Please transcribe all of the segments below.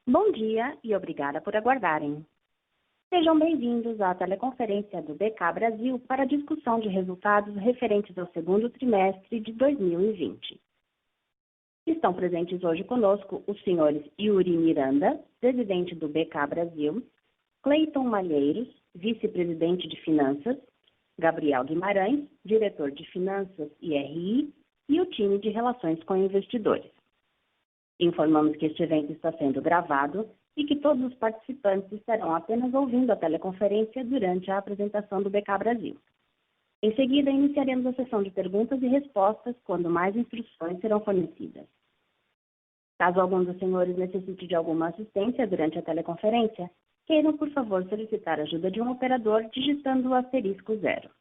Bom dia e obrigada por aguardarem. Sejam bem-vindos à teleconferência do BK Brasil para a discussão de resultados referentes ao segundo trimestre de 2020. Estão presentes hoje conosco os senhores Yuri Miranda, presidente do BK Brasil, Cleiton Malheiros, vice-presidente de Finanças, Gabriel Guimarães, diretor de Finanças e RI, e o time de Relações com Investidores. Informamos que este evento está sendo gravado e que todos os participantes estarão apenas ouvindo a teleconferência durante a apresentação do BK Brasil. Em seguida, iniciaremos a sessão de perguntas e respostas, quando mais instruções serão fornecidas. Caso algum dos senhores necessite de alguma assistência durante a teleconferência, queiram, por favor, solicitar a ajuda de um operador digitando o *0.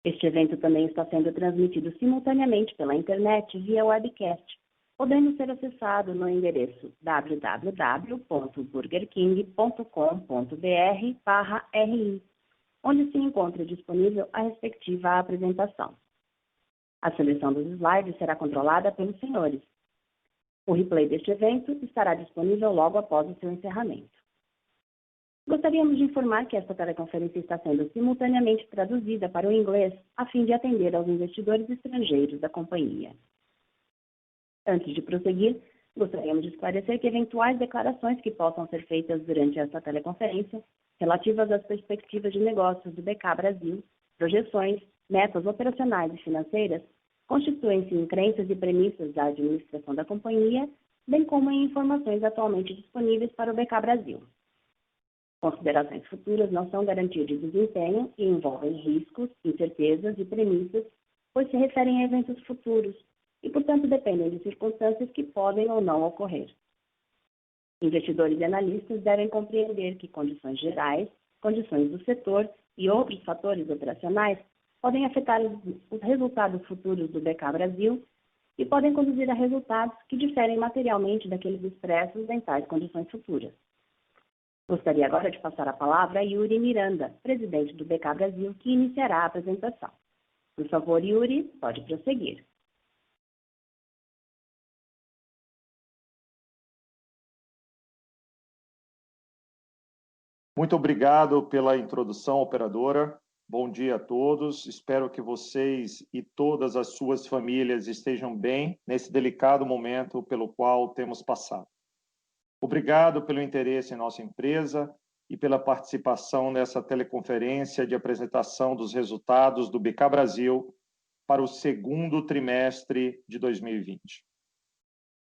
Este evento também está sendo transmitido simultaneamente pela internet via webcast, podendo ser acessado no endereço www.burgerking.com.br/ri, onde se encontra disponível a respectiva apresentação. A seleção dos slides será controlada pelos senhores. O replay deste evento estará disponível logo após o seu encerramento. Gostaríamos de informar que esta teleconferência está sendo simultaneamente traduzida para o inglês, a fim de atender aos investidores estrangeiros da companhia. Antes de prosseguir, gostaríamos de esclarecer que eventuais declarações que possam ser feitas durante esta teleconferência, relativas às perspectivas de negócios do BK Brasil, projeções, metas operacionais e financeiras, constituem-se em crenças e premissas da administração da companhia, bem como em informações atualmente disponíveis para o BK Brasil. Considerações futuras não são garantia de desempenho e envolvem riscos, incertezas e premissas, pois se referem a eventos futuros e, portanto, dependem de circunstâncias que podem ou não ocorrer. Investidores e analistas devem compreender que condições gerais, condições do setor e outros fatores operacionais podem afetar os resultados futuros do BK Brasil e podem conduzir a resultados que diferem materialmente daqueles expressos em tais condições futuras. Gostaria agora de passar a palavra a Yuri Miranda, presidente do BK Brasil, que iniciará a apresentação. Por favor, Yuri, pode prosseguir. Muito obrigado pela introdução, operadora. Bom dia a todos. Espero que vocês e todas as suas famílias estejam bem nesse delicado momento pelo qual temos passado. Obrigado pelo interesse em nossa empresa e pela participação nessa teleconferência de apresentação dos resultados do BK Brasil para o segundo trimestre de 2020.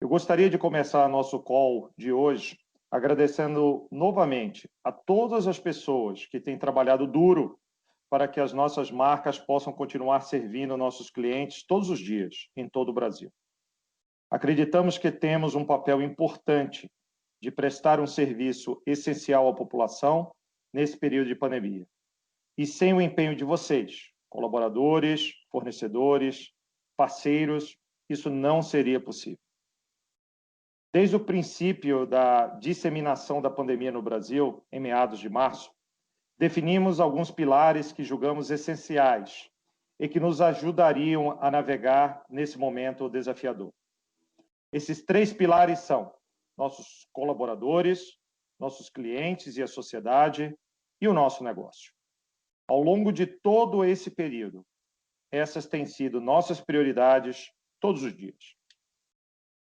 Eu gostaria de começar nosso call de hoje agradecendo novamente a todas as pessoas que têm trabalhado duro para que as nossas marcas possam continuar servindo nossos clientes todos os dias, em todo o Brasil. Acreditamos que temos um papel importante de prestar um serviço essencial à população nesse período de pandemia. E sem o empenho de vocês, colaboradores, fornecedores, parceiros, isso não seria possível. Desde o princípio da disseminação da pandemia no Brasil, em meados de março, definimos alguns pilares que julgamos essenciais e que nos ajudariam a navegar nesse momento desafiador. Esses 3 pilares são nossos colaboradores, nossos clientes e a sociedade e o nosso negócio. Ao longo de todo esse período, essas têm sido nossas prioridades todos os dias.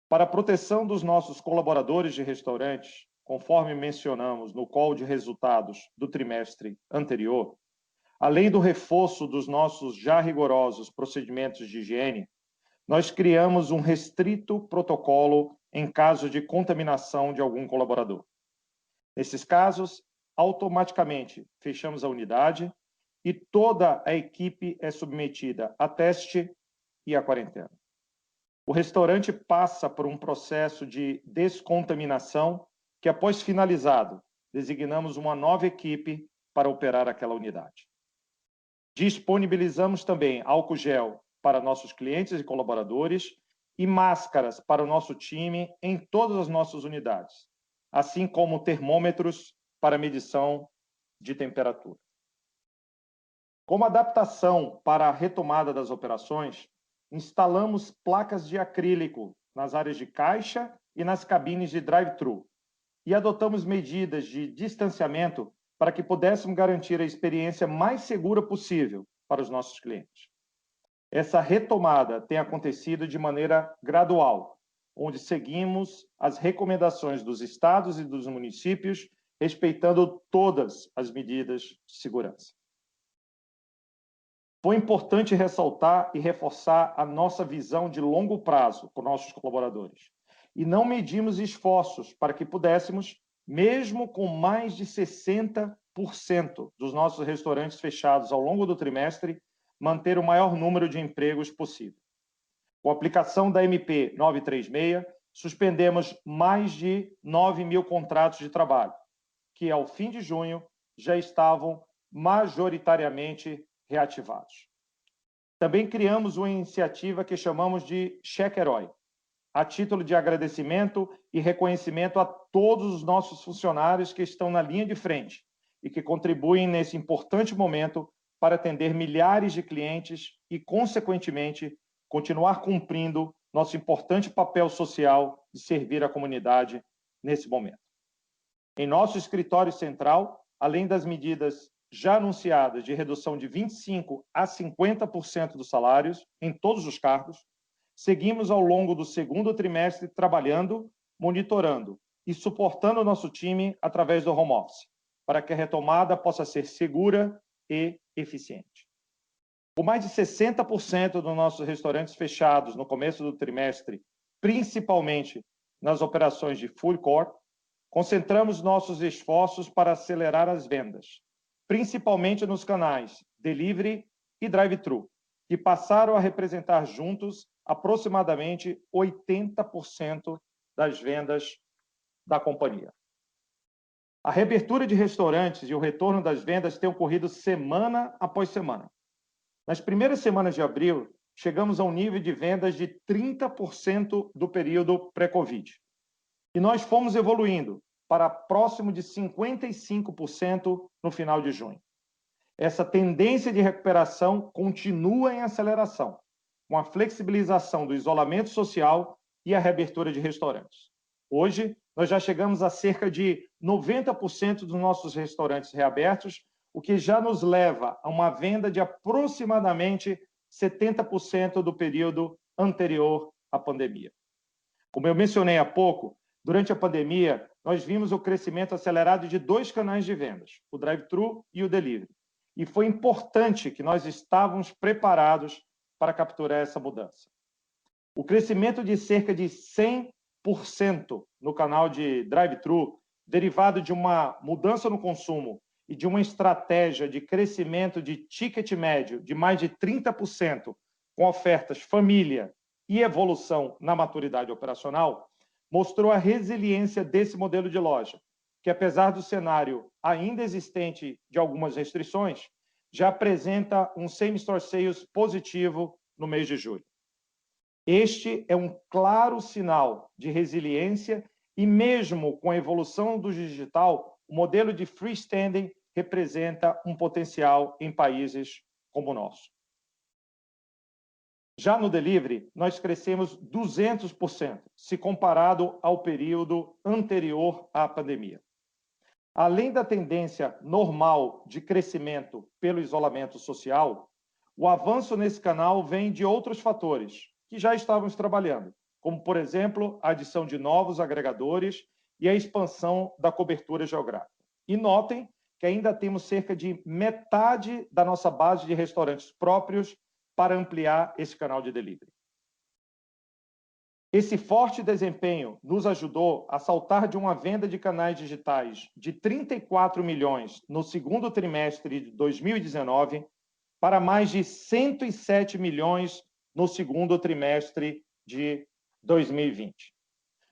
Para a proteção dos nossos colaboradores de restaurantes, conforme mencionamos no call de resultados do trimestre anterior, além do reforço dos nossos já rigorosos procedimentos de higiene, nós criamos um restrito protocolo em caso de contaminação de algum colaborador. Nesses casos, automaticamente fechamos a unidade e toda a equipe é submetida a teste e a quarentena. O restaurante passa por um processo de descontaminação que, após finalizado, designamos uma nova equipe para operar aquela unidade. Disponibilizamos também álcool gel para nossos clientes e colaboradores e máscaras para o nosso time em todas as nossas unidades, assim como termômetros para medição de temperatura. Como adaptação para a retomada das operações, instalamos placas de acrílico nas áreas de caixa e nas cabines de drive-thru. E adotamos medidas de distanciamento para que pudéssemos garantir a experiência mais segura possível para os nossos clientes. Essa retomada tem acontecido de maneira gradual, onde seguimos as recomendações dos estados e dos municípios, respeitando todas as medidas de segurança. Foi importante ressaltar e reforçar a nossa visão de longo prazo com nossos colaboradores. E não medimos esforços para que pudéssemos, mesmo com mais de 60% dos nossos restaurantes fechados ao longo do trimestre, manter o maior número de empregos possível. Com a aplicação da MP 936, suspendemos mais de 9 mil contratos de trabalho, que ao fim de junho já estavam majoritariamente reativados. Também criamos uma iniciativa que chamamos de Cheque Herói, a título de agradecimento e reconhecimento a todos os nossos funcionários que estão na linha de frente e que contribuem nesse importante momento para atender milhares de clientes e, consequentemente, continuar cumprindo nosso importante papel social de servir a comunidade nesse momento. Em nosso escritório central, além das medidas já anunciadas de redução de 25% a 50% dos salários em todos os cargos, seguimos ao longo do segundo trimestre trabalhando, monitorando e suportando o nosso time através do home office, para que a retomada possa ser segura e eficiente. Com mais de 60% dos nossos restaurantes fechados no começo do trimestre, principalmente nas operações de food court, concentramos nossos esforços para acelerar as vendas, principalmente nos canais delivery e drive-thru, que passaram a representar juntos aproximadamente 80% das vendas da companhia. A reabertura de restaurantes e o retorno das vendas têm ocorrido semana após semana. Nas primeiras semanas de abril, chegamos a um nível de vendas de 30% do período pré-Covid. E nós fomos evoluindo para próximo de 55% no final de junho. Essa tendência de recuperação continua em aceleração, com a flexibilização do isolamento social e a reabertura de restaurantes. Hoje, nós já chegamos a cerca de 90% dos nossos restaurantes reabertos, o que já nos leva a uma venda de aproximadamente 70% do período anterior à pandemia. Como eu mencionei há pouco, durante a pandemia, nós vimos o crescimento acelerado de 2 canais de vendas, o drive-thru e o delivery. E foi importante que nós estávamos preparados para capturar essa mudança. O crescimento de cerca de 100% no canal de drive-thru, derivado de uma mudança no consumo e de uma estratégia de crescimento de ticket médio de mais de 30%, com ofertas família e evolução na maturidade operacional, mostrou a resiliência desse modelo de loja, que apesar do cenário ainda existente de algumas restrições, já apresenta um same-store sales positivo no mês de julho. Este é um claro sinal de resiliência e mesmo com a evolução do digital, o modelo de freestanding representa um potencial em países como o nosso. Já no delivery, nós crescemos 200% se comparado ao período anterior à pandemia. Além da tendência normal de crescimento pelo isolamento social, o avanço nesse canal vem de outros fatores que já estávamos trabalhando, como, por exemplo, a adição de novos agregadores e a expansão da cobertura geográfica. E notem que ainda temos cerca de metade da nossa base de restaurantes próprios para ampliar esse canal de delivery. Esse forte desempenho nos ajudou a saltar de uma venda de canais digitais de 34 milhões no segundo trimestre de 2019 para mais de 107 milhões no segundo trimestre de 2020.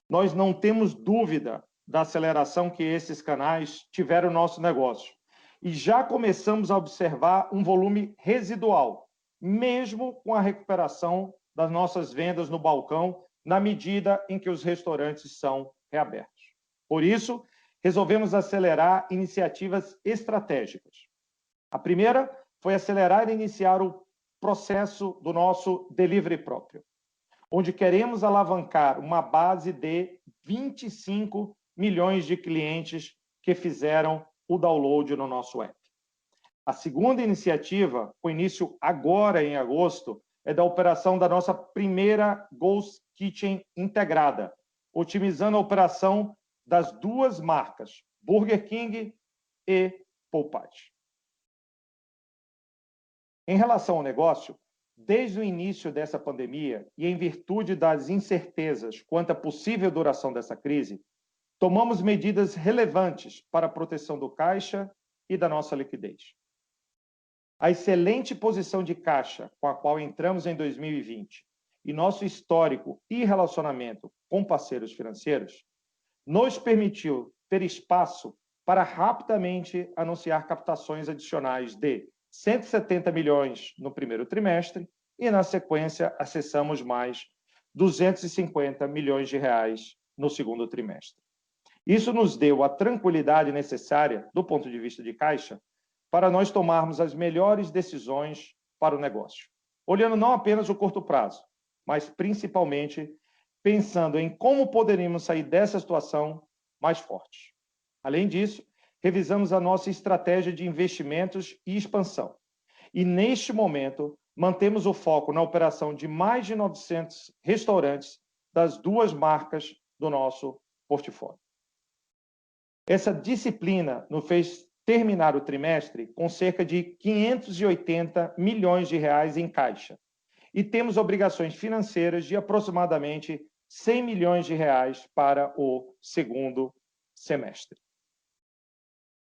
Nós não temos dúvida da aceleração que esses canais tiveram no nosso negócio e já começamos a observar um volume residual, mesmo com a recuperação das nossas vendas no balcão, na medida em que os restaurantes são reabertos. Por isso, resolvemos acelerar iniciativas estratégicas. A primeira foi acelerar e iniciar o processo do nosso delivery próprio, onde queremos alavancar uma base de 25 milhões de clientes que fizeram o download no nosso app. A segunda iniciativa, com início agora em agosto, é da operação da nossa primeira Ghost Kitchen integrada, otimizando a operação das duas marcas, Burger King e Popeyes. Em relação ao negócio, desde o início dessa pandemia e em virtude das incertezas quanto à possível duração dessa crise, tomamos medidas relevantes para a proteção do caixa e da nossa liquidez. A excelente posição de caixa com a qual entramos em 2020 e nosso histórico e relacionamento com parceiros financeiros nos permitiu ter espaço para rapidamente anunciar captações adicionais de 170 milhões no primeiro trimestre e, na sequência, acessamos mais 250 milhões de reais no segundo trimestre. Isso nos deu a tranquilidade necessária, do ponto de vista de caixa, para nós tomarmos as melhores decisões para o negócio, olhando não apenas o curto prazo, mas principalmente pensando em como poderíamos sair dessa situação mais fortes. Além disso, revisamos a nossa estratégia de investimentos e expansão. E, neste momento, mantemos o foco na operação de mais de 900 restaurantes das duas marcas do nosso portfólio. Essa disciplina nos fez terminar o trimestre com cerca de 580 milhões de reais em caixa. E temos obrigações financeiras de aproximadamente 100 milhões de reais para o segundo semestre.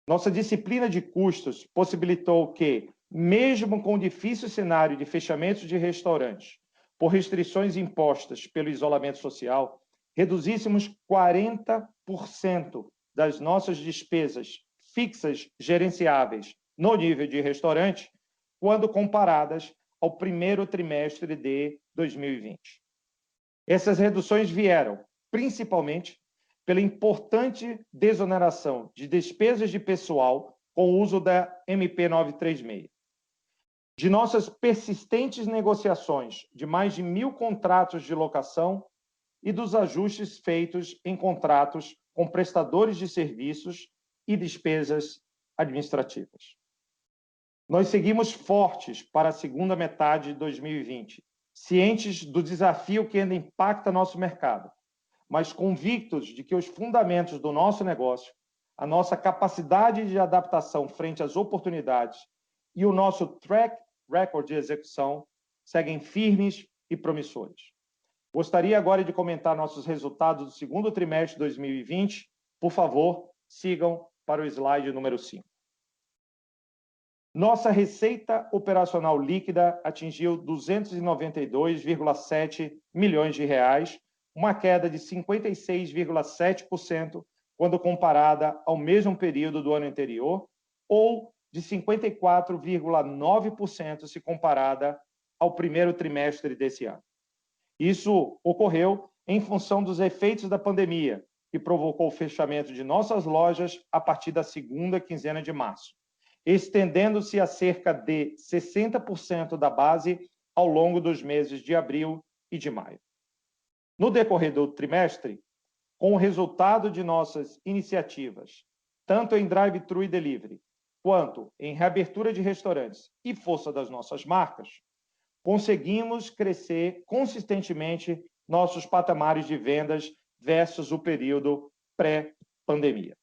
Nossa disciplina de custos possibilitou que, mesmo com o difícil cenário de fechamento de restaurantes, por restrições impostas pelo isolamento social, reduzíssemos 40% das nossas despesas fixas gerenciáveis no nível de restaurante, quando comparadas ao primeiro trimestre de 2020. Essas reduções vieram, principalmente, pela importante desoneração de despesas de pessoal com o uso da MP 936. De nossas persistentes negociações de mais de 1.000 contratos de locação e dos ajustes feitos em contratos com prestadores de serviços e despesas administrativas. Nós seguimos fortes para a segunda metade de 2020, cientes do desafio que ainda impacta nosso mercado, mas convictos de que os fundamentos do nosso negócio, a nossa capacidade de adaptação frente às oportunidades e o nosso track record de execução seguem firmes e promissores. Gostaria agora de comentar nossos resultados do segundo trimestre de 2020. Por favor, sigam para o slide número 5. Nossa receita operacional líquida atingiu 292,7 milhões de reais, uma queda de 56,7% quando comparada ao mesmo período do ano anterior, ou de 54,9% se comparada ao primeiro trimestre desse ano. Isso ocorreu em função dos efeitos da pandemia, que provocou o fechamento de nossas lojas a partir da segunda quinzena de março, estendendo-se a cerca de 60% da base ao longo dos meses de abril e de maio. No decorrer do trimestre, com o resultado de nossas iniciativas, tanto em drive-thru e delivery, quanto em reabertura de restaurantes e força das nossas marcas, conseguimos crescer consistentemente nossos patamares de vendas versus o período pré-pandemia.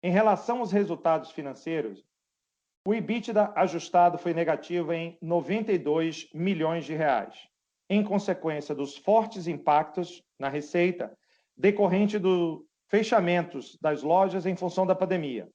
Em relação aos resultados financeiros, o EBITDA ajustado foi negativo em 92 milhões de reais, em consequência dos fortes impactos na receita decorrente dos fechamentos das lojas em função da pandemia,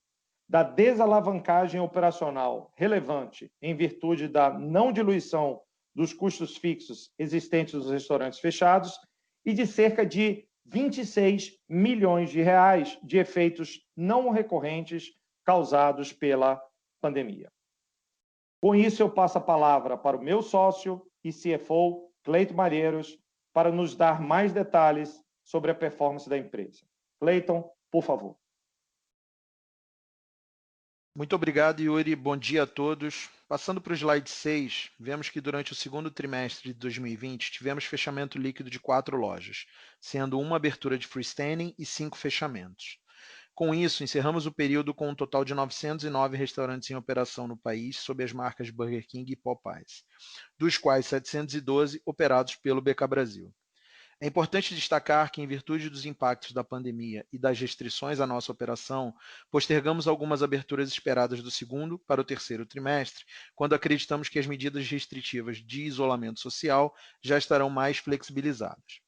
da desalavancagem operacional relevante em virtude da não diluição dos custos fixos existentes nos restaurantes fechados e de cerca de 26 milhões de reais de efeitos não recorrentes causados pela pandemia. Com isso, eu passo a palavra para o meu sócio e CFO, Cleiton Malheiros, para nos dar mais detalhes sobre a performance da empresa. Cleiton, por favor. Muito obrigado, Yuri. Bom dia a todos. Passando para o slide 6, vemos que durante o segundo trimestre de 2020 tivemos fechamento líquido de 4 lojas, sendo uma abertura de freestanding e 5 fechamentos. Com isso, encerramos o período com um total de 909 restaurantes em operação no país, sob as marcas Burger King e Popeyes, dos quais 712 operados pelo BK Brasil. É importante destacar que, em virtude dos impactos da pandemia e das restrições à nossa operação, postergamos algumas aberturas esperadas do segundo para o terceiro trimestre, quando acreditamos que as medidas restritivas de isolamento social já estarão mais flexibilizadas.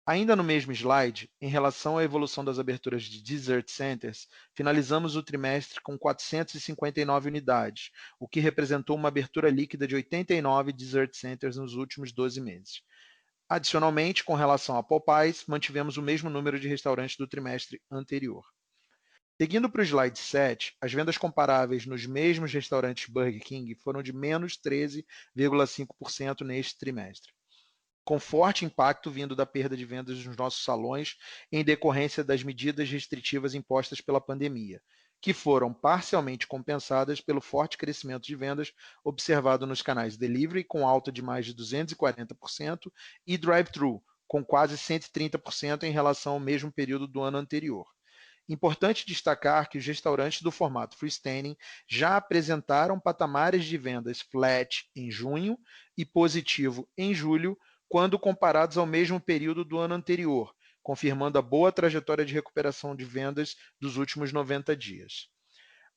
Ainda no mesmo slide, em relação à evolução das aberturas de Dessert Centers, finalizamos o trimestre com 459 unidades, o que representou uma abertura líquida de 89 Dessert Centers nos últimos 12 meses. Adicionalmente, com relação a Popeyes, mantivemos o mesmo número de restaurantes do trimestre anterior. Seguindo para o slide 7, as vendas comparáveis nos mesmos restaurantes Burger King foram de menos 13,5% neste trimestre, com forte impacto vindo da perda de vendas nos nossos salões em decorrência das medidas restritivas impostas pela pandemia, que foram parcialmente compensadas pelo forte crescimento de vendas observado nos canais delivery, com alta de mais de 240%, e drive-thru, com quase 130% em relação ao mesmo período do ano anterior. Importante destacar que os restaurantes do formato freestanding já apresentaram patamares de vendas flat em junho e positivo em julho, quando comparados ao mesmo período do ano anterior, confirmando a boa trajetória de recuperação de vendas dos últimos 90 dias.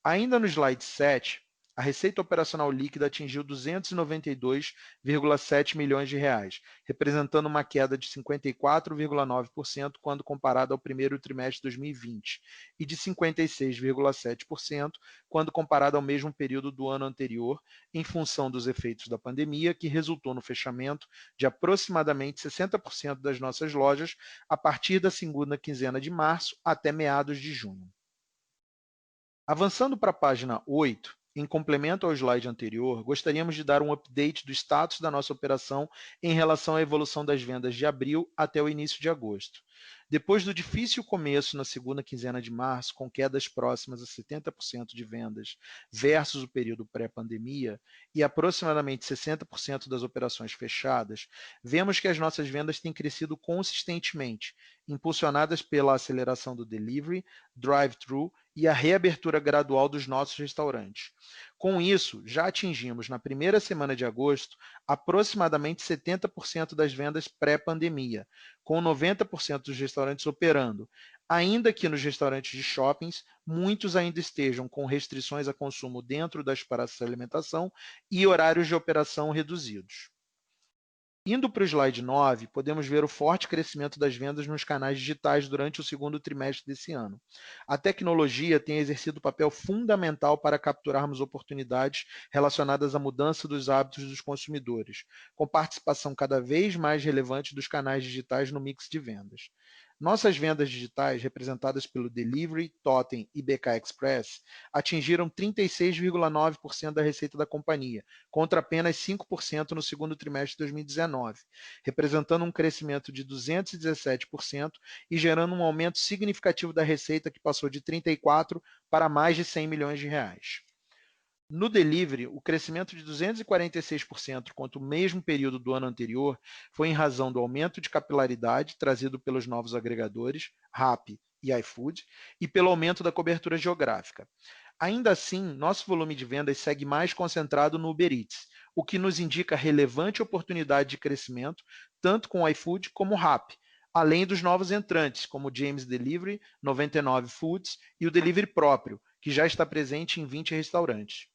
Ainda no slide 7, a receita operacional líquida atingiu 292,7 milhões de reais, representando uma queda de 54,9% quando comparado ao primeiro trimestre de 2020 e de 56,7% quando comparado ao mesmo período do ano anterior, em função dos efeitos da pandemia, que resultou no fechamento de aproximadamente 60% das nossas lojas a partir da segunda quinzena de março até meados de junho. Avançando para a página 8, em complemento ao slide anterior, gostaríamos de dar um update do status da nossa operação em relação à evolução das vendas de abril até o início de agosto. Depois do difícil começo na segunda quinzena de março, com quedas próximas a 70% de vendas versus o período pré-pandemia e aproximadamente 60% das operações fechadas, vemos que as nossas vendas têm crescido consistentemente, impulsionadas pela aceleração do delivery, drive-thru e a reabertura gradual dos nossos restaurantes. Com isso, já atingimos na primeira semana de agosto aproximadamente 70% das vendas pré-pandemia, com 90% dos restaurantes operando, ainda que nos restaurantes de shoppings muitos ainda estejam com restrições a consumo dentro das praças de alimentação e horários de operação reduzidos. Indo para o slide 9, podemos ver o forte crescimento das vendas nos canais digitais durante o segundo trimestre desse ano. A tecnologia tem exercido papel fundamental para capturarmos oportunidades relacionadas à mudança dos hábitos dos consumidores, com participação cada vez mais relevante dos canais digitais no mix de vendas. Nossas vendas digitais, representadas pelo Delivery, Totem e BK Express, atingiram 36,9% da receita da companhia, contra apenas 5% no segundo trimestre de 2019, representando um crescimento de 217% e gerando um aumento significativo da receita, que passou de 34 para mais de 100 milhões de reais. No delivery, o crescimento de 246% quanto o mesmo período do ano anterior foi em razão do aumento de capilaridade trazido pelos novos agregadores, Rappi e iFood, e pelo aumento da cobertura geográfica. Ainda assim, nosso volume de vendas segue mais concentrado no Uber Eats, o que nos indica relevante oportunidade de crescimento, tanto com o iFood como o Rappi, além dos novos entrantes, como o James Delivery, 99 Foods e o Delivery próprio, que já está presente em 20 restaurantes.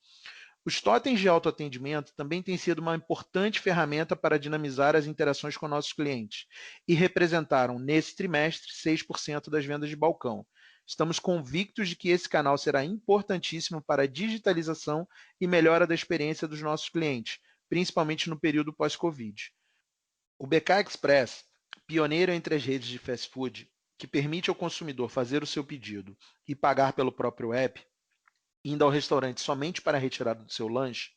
Os totens de autoatendimento também têm sido uma importante ferramenta para dinamizar as interações com nossos clientes e representaram, nesse trimestre, 6% das vendas de balcão. Estamos convictos de que esse canal será importantíssimo para a digitalização e melhora da experiência dos nossos clientes, principalmente no período pós-Covid. O BK Express, pioneiro entre as redes de fast food, que permite ao consumidor fazer o seu pedido e pagar pelo próprio app, indo ao restaurante somente para a retirada do seu lanche,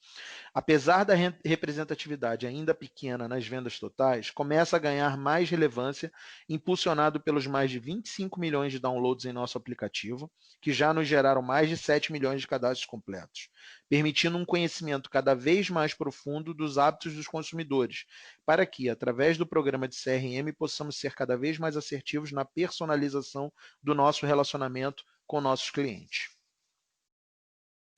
apesar da representatividade ainda pequena nas vendas totais, começa a ganhar mais relevância, impulsionado pelos mais de 25 milhões de downloads em nosso aplicativo, que já nos geraram mais de 7 milhões de cadastros completos, permitindo um conhecimento cada vez mais profundo dos hábitos dos consumidores, para que, através do programa de CRM, possamos ser cada vez mais assertivos na personalização do nosso relacionamento com nossos clientes.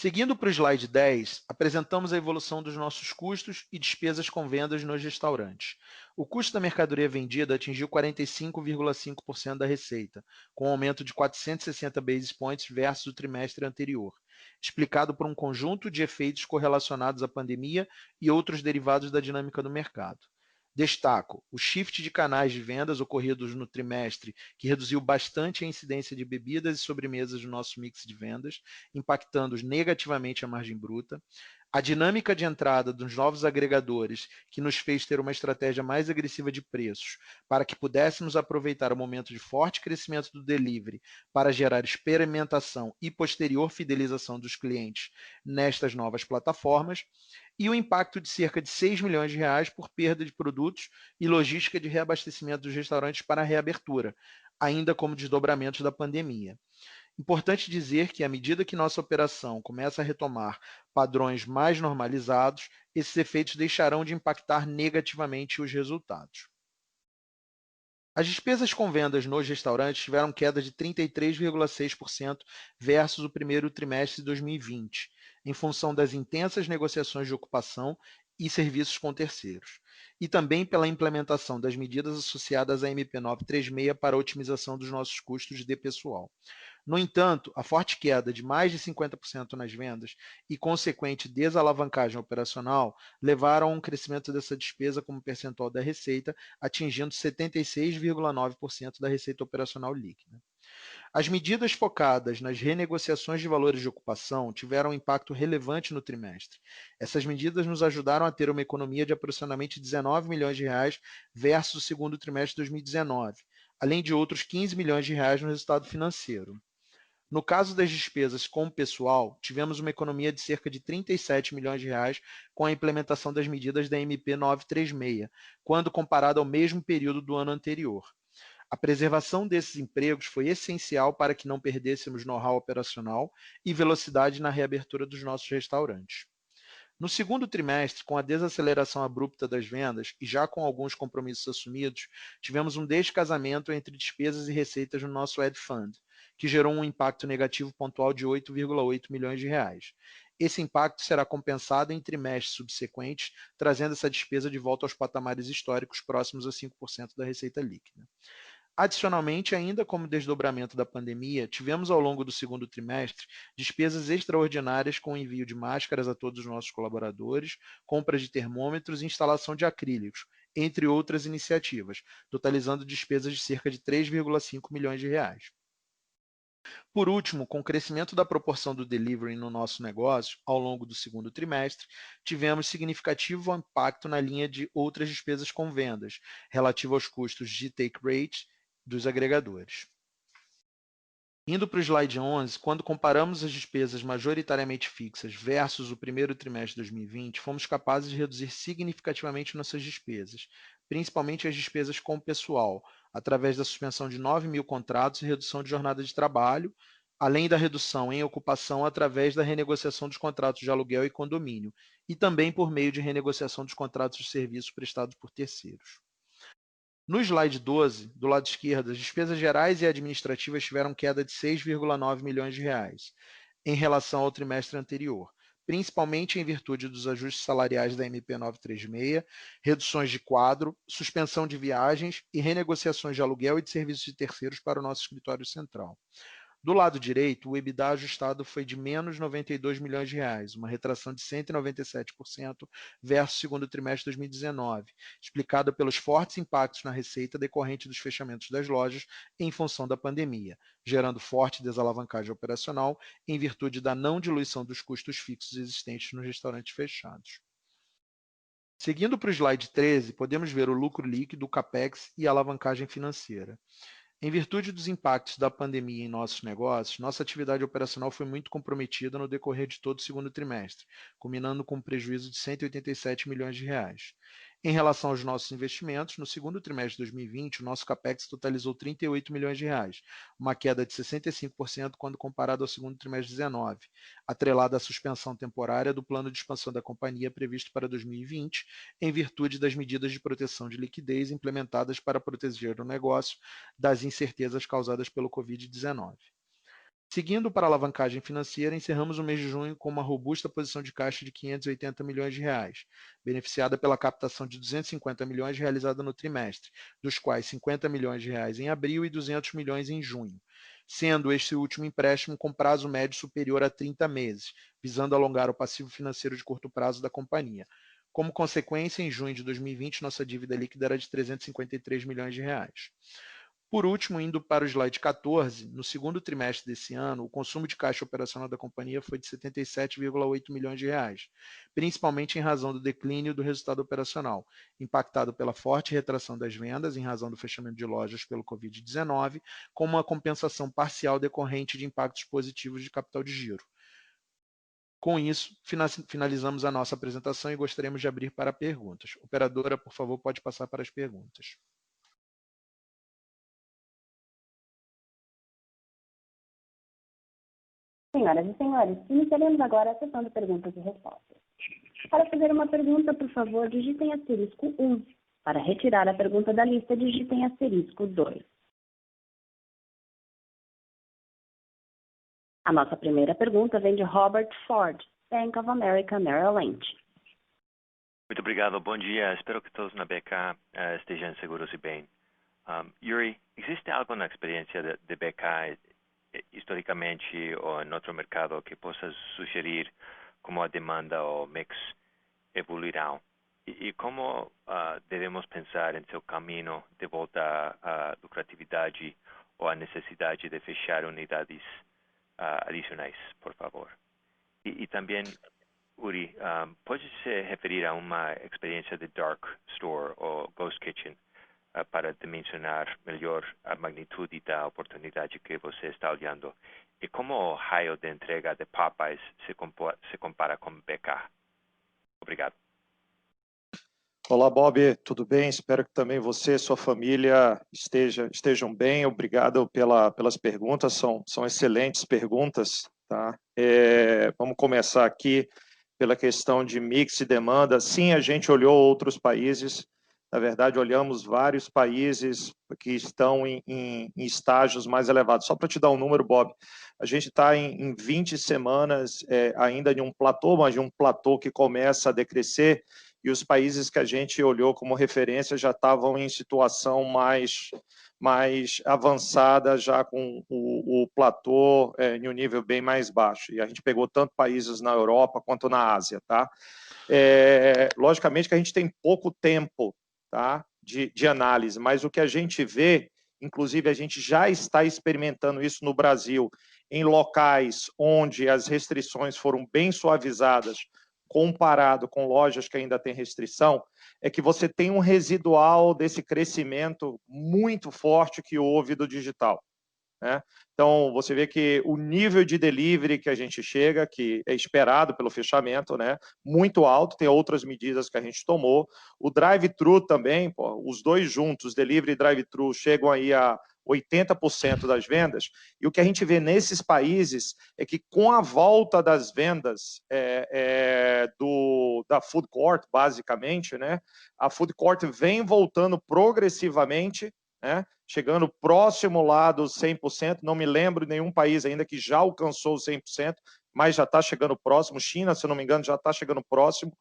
Seguindo para o slide 10, apresentamos a evolução dos nossos custos e despesas com vendas nos restaurantes. O custo da mercadoria vendida atingiu 45,5% da receita, com um aumento de 460 basis points versus o trimestre anterior, explicado por um conjunto de efeitos correlacionados à pandemia e outros derivados da dinâmica do mercado. Destaco o shift de canais de vendas ocorridos no trimestre, que reduziu bastante a incidência de bebidas e sobremesas no nosso mix de vendas, impactando negativamente a margem bruta, a dinâmica de entrada dos novos agregadores, que nos fez ter uma estratégia mais agressiva de preços, para que pudéssemos aproveitar o momento de forte crescimento do delivery para gerar experimentação e posterior fidelização dos clientes nestas novas plataformas, e o impacto de cerca de 6 milhões de reais por perda de produtos e logística de reabastecimento dos restaurantes para a reabertura, ainda como desdobramentos da pandemia. Importante dizer que, à medida que nossa operação começa a retomar padrões mais normalizados, esses efeitos deixarão de impactar negativamente os resultados. As despesas com vendas nos restaurantes tiveram queda de 33,6% versus o primeiro trimestre de 2020, em função das intensas negociações de ocupação e serviços com terceiros, e também pela implementação das medidas associadas à MP936 para a otimização dos nossos custos de pessoal. No entanto, a forte queda de mais de 50% nas vendas e consequente desalavancagem operacional levaram a um crescimento dessa despesa como percentual da receita, atingindo 76,9% da receita operacional líquida. As medidas focadas nas renegociações de valores de ocupação tiveram um impacto relevante no trimestre. Essas medidas nos ajudaram a ter uma economia de aproximadamente 19 milhões de reais versus o segundo trimestre de 2019, além de outros 15 milhões de reais no resultado financeiro. No caso das despesas com o pessoal, tivemos uma economia de cerca de 37 milhões de reais com a implementação das medidas da MP 936, quando comparado ao mesmo período do ano anterior. A preservação desses empregos foi essencial para que não perdêssemos know-how operacional e velocidade na reabertura dos nossos restaurantes. No segundo trimestre, com a desaceleração abrupta das vendas e já com alguns compromissos assumidos, tivemos um descasamento entre despesas e receitas no nosso Ad Fund, que gerou um impacto negativo pontual de 8,8 milhões de reais. Esse impacto será compensado em trimestres subsequentes, trazendo essa despesa de volta aos patamares históricos próximos a 5% da receita líquida. Adicionalmente, ainda como desdobramento da pandemia, tivemos ao longo do segundo trimestre despesas extraordinárias com o envio de máscaras a todos os nossos colaboradores, compras de termômetros e instalação de acrílicos, entre outras iniciativas, totalizando despesas de cerca de 3,5 milhões de reais. Por último, com o crescimento da proporção do delivery no nosso negócio ao longo do segundo trimestre, tivemos significativo impacto na linha de outras despesas com vendas, relativo aos custos de take rate dos agregadores. Indo para o slide 11, quando comparamos as despesas majoritariamente fixas versus o primeiro trimestre de 2020, fomos capazes de reduzir significativamente nossas despesas, principalmente as despesas com o pessoal, através da suspensão de 9 mil contratos e redução de jornada de trabalho, além da redução em ocupação através da renegociação dos contratos de aluguel e condomínio, e também por meio de renegociação dos contratos de serviço prestados por terceiros. No slide 12, do lado esquerdo, as despesas gerais e administrativas tiveram queda de 6,9 milhões de reais em relação ao trimestre anterior, principalmente em virtude dos ajustes salariais da MP 936, reduções de quadro, suspensão de viagens e renegociações de aluguel e de serviços de terceiros para o nosso escritório central. Do lado direito, o EBITDA ajustado foi de menos 92 milhões de reais, uma retração de 197% versus o segundo trimestre de 2019, explicada pelos fortes impactos na receita decorrente dos fechamentos das lojas em função da pandemia, gerando forte desalavancagem operacional em virtude da não diluição dos custos fixos existentes nos restaurantes fechados. Seguindo para o slide 13, podemos ver o lucro líquido, o CAPEX e a alavancagem financeira. Em virtude dos impactos da pandemia em nossos negócios, nossa atividade operacional foi muito comprometida no decorrer de todo o segundo trimestre, culminando com um prejuízo de 187 milhões de reais. Em relação aos nossos investimentos, no segundo trimestre de 2020, o nosso capex totalizou 38 milhões de reais, uma queda de 65% quando comparado ao segundo trimestre de 2019, atrelada à suspensão temporária do plano de expansão da companhia previsto para 2020, em virtude das medidas de proteção de liquidez implementadas para proteger o negócio das incertezas causadas pelo Covid-19. Seguindo para a alavancagem financeira, encerramos o mês de junho com uma robusta posição de caixa de 580 milhões de reais, beneficiada pela captação de 250 milhões realizada no trimestre, dos quais 50 milhões de reais em abril e 200 milhões em junho, sendo este último empréstimo com prazo médio superior a 30 meses, visando alongar o passivo financeiro de curto prazo da companhia. Como consequência, em junho de 2020, nossa dívida líquida era de 353 milhões de reais. Por último, indo para o slide 14, no segundo trimestre desse ano, o consumo de caixa operacional da companhia foi de 77,8 milhões de reais, principalmente em razão do declínio do resultado operacional, impactado pela forte retração das vendas em razão do fechamento de lojas pelo Covid-19, com uma compensação parcial decorrente de impactos positivos de capital de giro. Com isso, finalizamos a nossa apresentação e gostaríamos de abrir para perguntas. Operadora, por favor, pode passar para as perguntas. Senhoras e senhores, iniciaremos agora a sessão de perguntas e respostas. Para fazer uma pergunta, por favor, digitem asterisco 1. Para retirar a pergunta da lista, digitem asterisco 2. A nossa primeira pergunta vem de Robert Ford, Bank of America Merrill Lynch. Muito obrigado, bom dia. Espero que todos na BK estejam seguros e bem. Yuri, existe algo na experiência de BK historicamente ou em outro mercado que possa sugerir como a demanda ou mix evoluirão? E como devemos pensar em seu caminho de volta à lucratividade ou à necessidade de fechar unidades adicionais, por favor? E também, Uri, pode se referir a uma experiência de dark store ou ghost kitchen para dimensionar melhor a magnitude da oportunidade que você está olhando? E como o raio de entrega de Popeyes se compara com BK? Obrigado. Olá, Bob, tudo bem? Espero que também você e sua família estejam bem. Obrigado pelas perguntas, são excelentes perguntas. Tá? Vamos começar aqui pela questão de mix e demanda. Sim, a gente olhou outros países. Na verdade, olhamos vários países que estão em estágios mais elevados. Só para te dar um número, Bob, a gente está em 20 semanas ainda de um platô, mas de um platô que começa a decrescer, e os países que a gente olhou como referência já estavam em situação mais avançada, já com o platô em um nível bem mais baixo. E a gente pegou tanto países na Europa quanto na Ásia. Tá? Logicamente que a gente tem pouco tempo, tá, de análise, mas o que a gente vê, inclusive a gente já está experimentando isso no Brasil, em locais onde as restrições foram bem suavizadas, comparado com lojas que ainda têm restrição, é que você tem um residual desse crescimento muito forte que houve do digital. Né? Então, você vê que o nível de delivery que a gente chega, que é esperado pelo fechamento, né, muito alto, tem outras medidas que a gente tomou. O drive-thru também, os dois juntos, delivery e drive-thru, chegam aí a 80% das vendas, e o que a gente vê nesses países é que com a volta das vendas da food court, basicamente, né, a food court vem voltando progressivamente, né, chegando próximo lá dos 100%, não me lembro de nenhum país ainda que já alcançou os 100%, mas já está chegando próximo. China, se não me engano, já está chegando próximo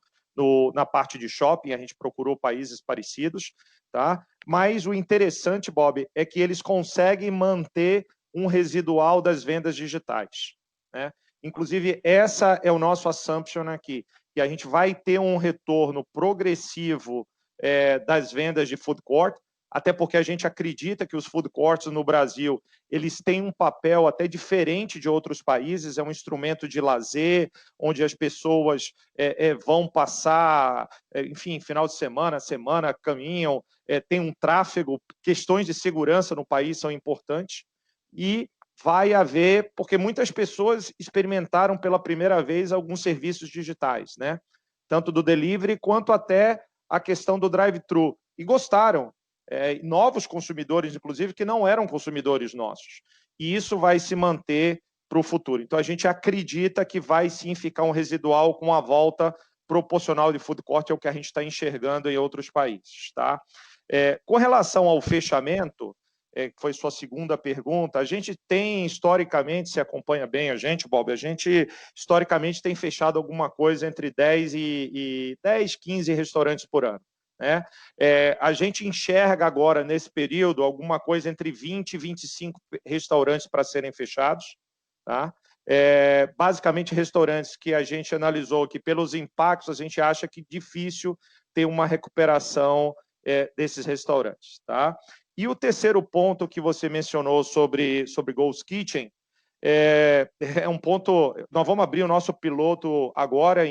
na parte de shopping, a gente procurou países parecidos, tá? Mas o interessante, Bob, é que eles conseguem manter um residual das vendas digitais, né? Inclusive, essa é o nosso assumption aqui, que a gente vai ter um retorno progressivo das vendas de food court, até porque a gente acredita que os food courts no Brasil, eles têm um papel até diferente de outros países, é um instrumento de lazer, onde as pessoas vão passar, enfim, final de semana, caminham, tem um tráfego, questões de segurança no país são importantes, e vai haver, porque muitas pessoas experimentaram pela primeira vez alguns serviços digitais, né? Tanto do delivery quanto até a questão do drive-thru, e gostaram. Novos consumidores, inclusive, que não eram consumidores nossos. E isso vai se manter para o futuro. Então, a gente acredita que vai sim ficar um residual com a volta proporcional de food court, é o que a gente está enxergando em outros países. Tá? Com relação ao fechamento, que foi sua segunda pergunta, a gente tem, historicamente, se acompanha bem a gente, Bob, a gente, historicamente, tem fechado alguma coisa entre 10 e 15 restaurantes por ano. Né? A gente enxerga agora, nesse período, alguma coisa entre 20 e 25 restaurantes para serem fechados. Tá? Basicamente, restaurantes que a gente analisou que, pelos impactos, a gente acha que difícil ter uma recuperação desses restaurantes. Tá? E o terceiro ponto que você mencionou sobre Ghost Kitchen, é um ponto. Nós vamos abrir o nosso piloto agora,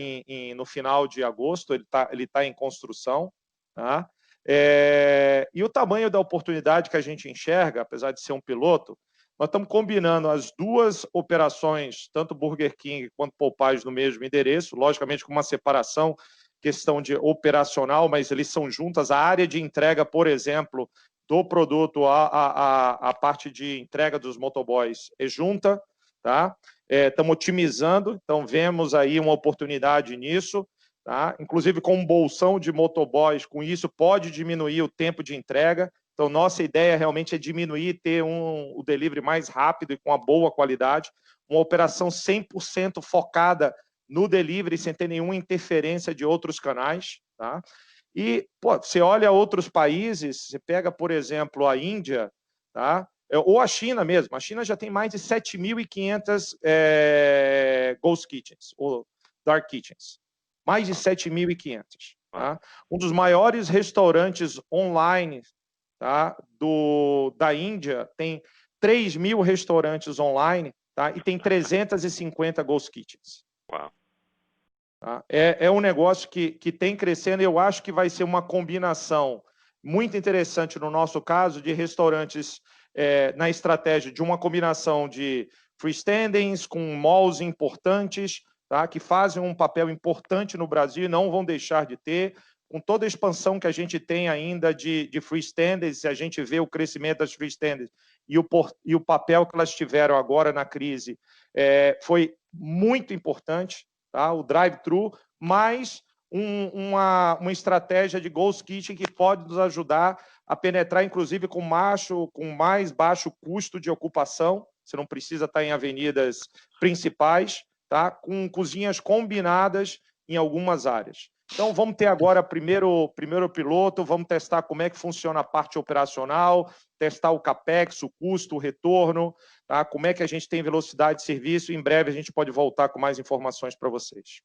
no final de agosto, ele tá em construção. Tá? E o tamanho da oportunidade que a gente enxerga, apesar de ser um piloto, nós estamos combinando as duas operações, tanto Burger King quanto Popeyes, no mesmo endereço, logicamente com uma separação, questão de operacional, mas eles são juntas. A área de entrega, por exemplo, do produto, a parte de entrega dos motoboys é junta, tá? Estamos otimizando, então vemos aí uma oportunidade nisso, tá? Inclusive com um bolsão de motoboys, com isso pode diminuir o tempo de entrega. Então, nossa ideia realmente é diminuir, ter o delivery mais rápido e com uma boa qualidade, uma operação 100% focada no delivery, sem ter nenhuma interferência de outros canais, tá? E, você olha outros países, você pega, por exemplo, a Índia, tá? Ou a China mesmo. A China já tem mais de 7.500 Ghost Kitchens, ou Dark Kitchens. Mais de 7.500. Tá? Um dos maiores restaurantes online, tá, da Índia tem 3.000 restaurantes online, tá? E tem 350 Ghost Kitchens. Uau. Tá? É um negócio que tem crescendo, e eu acho que vai ser uma combinação muito interessante, no nosso caso, de restaurantes na estratégia de uma combinação de freestandings com malls importantes, tá? Que fazem um papel importante no Brasil e não vão deixar de ter, com toda a expansão que a gente tem ainda de freestandings, a gente vê o crescimento das freestandings e o papel que elas tiveram agora na crise foi muito importante. Tá? O drive-thru, mais uma estratégia de Ghost Kitchen que pode nos ajudar a penetrar, inclusive, com mais baixo custo de ocupação. Você não precisa estar em avenidas principais, tá? Com cozinhas combinadas em algumas áreas. Então, vamos ter agora primeiro piloto, vamos testar como é que funciona a parte operacional, testar o CAPEX, o custo, o retorno, tá? Como é que a gente tem velocidade de serviço. Em breve a gente pode voltar com mais informações para vocês.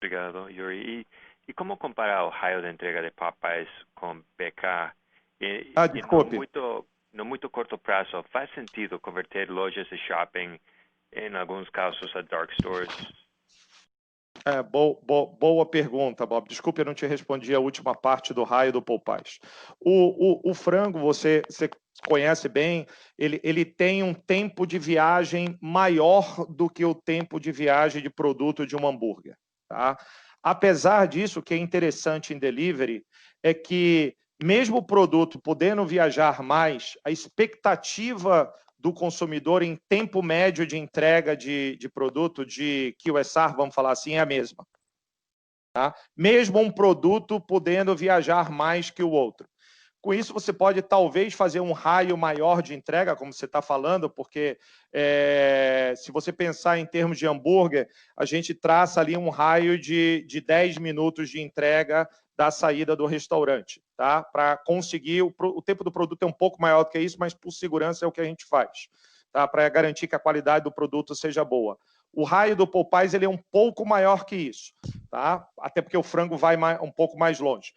Obrigado, Yuri. E como comparar o raio de entrega de Popeyes com BK? Desculpe. No muito curto prazo, faz sentido converter lojas de shopping, em alguns casos, a dark stores? Boa pergunta, Bob. Desculpe, eu não te respondi a última parte do raio do Popeyes. O frango, você conhece bem, ele tem um tempo de viagem maior do que o tempo de viagem de produto de um hambúrguer. Tá? Apesar disso, o que é interessante em delivery é que, mesmo o produto podendo viajar mais, a expectativa do consumidor em tempo médio de entrega de produto, de QSR, vamos falar assim, é a mesma. Tá? Mesmo um produto podendo viajar mais que o outro. Com isso, você pode talvez fazer um raio maior de entrega, como você está falando, porque se você pensar em termos de hambúrguer, a gente traça ali um raio de 10 minutos de entrega da saída do restaurante, tá? Para conseguir, o tempo do produto é um pouco maior do que isso, mas por segurança é o que a gente faz, tá? Para garantir que a qualidade do produto seja boa. O raio do Popeyes ele é um pouco maior que isso, tá? Até porque o frango vai um pouco mais longe.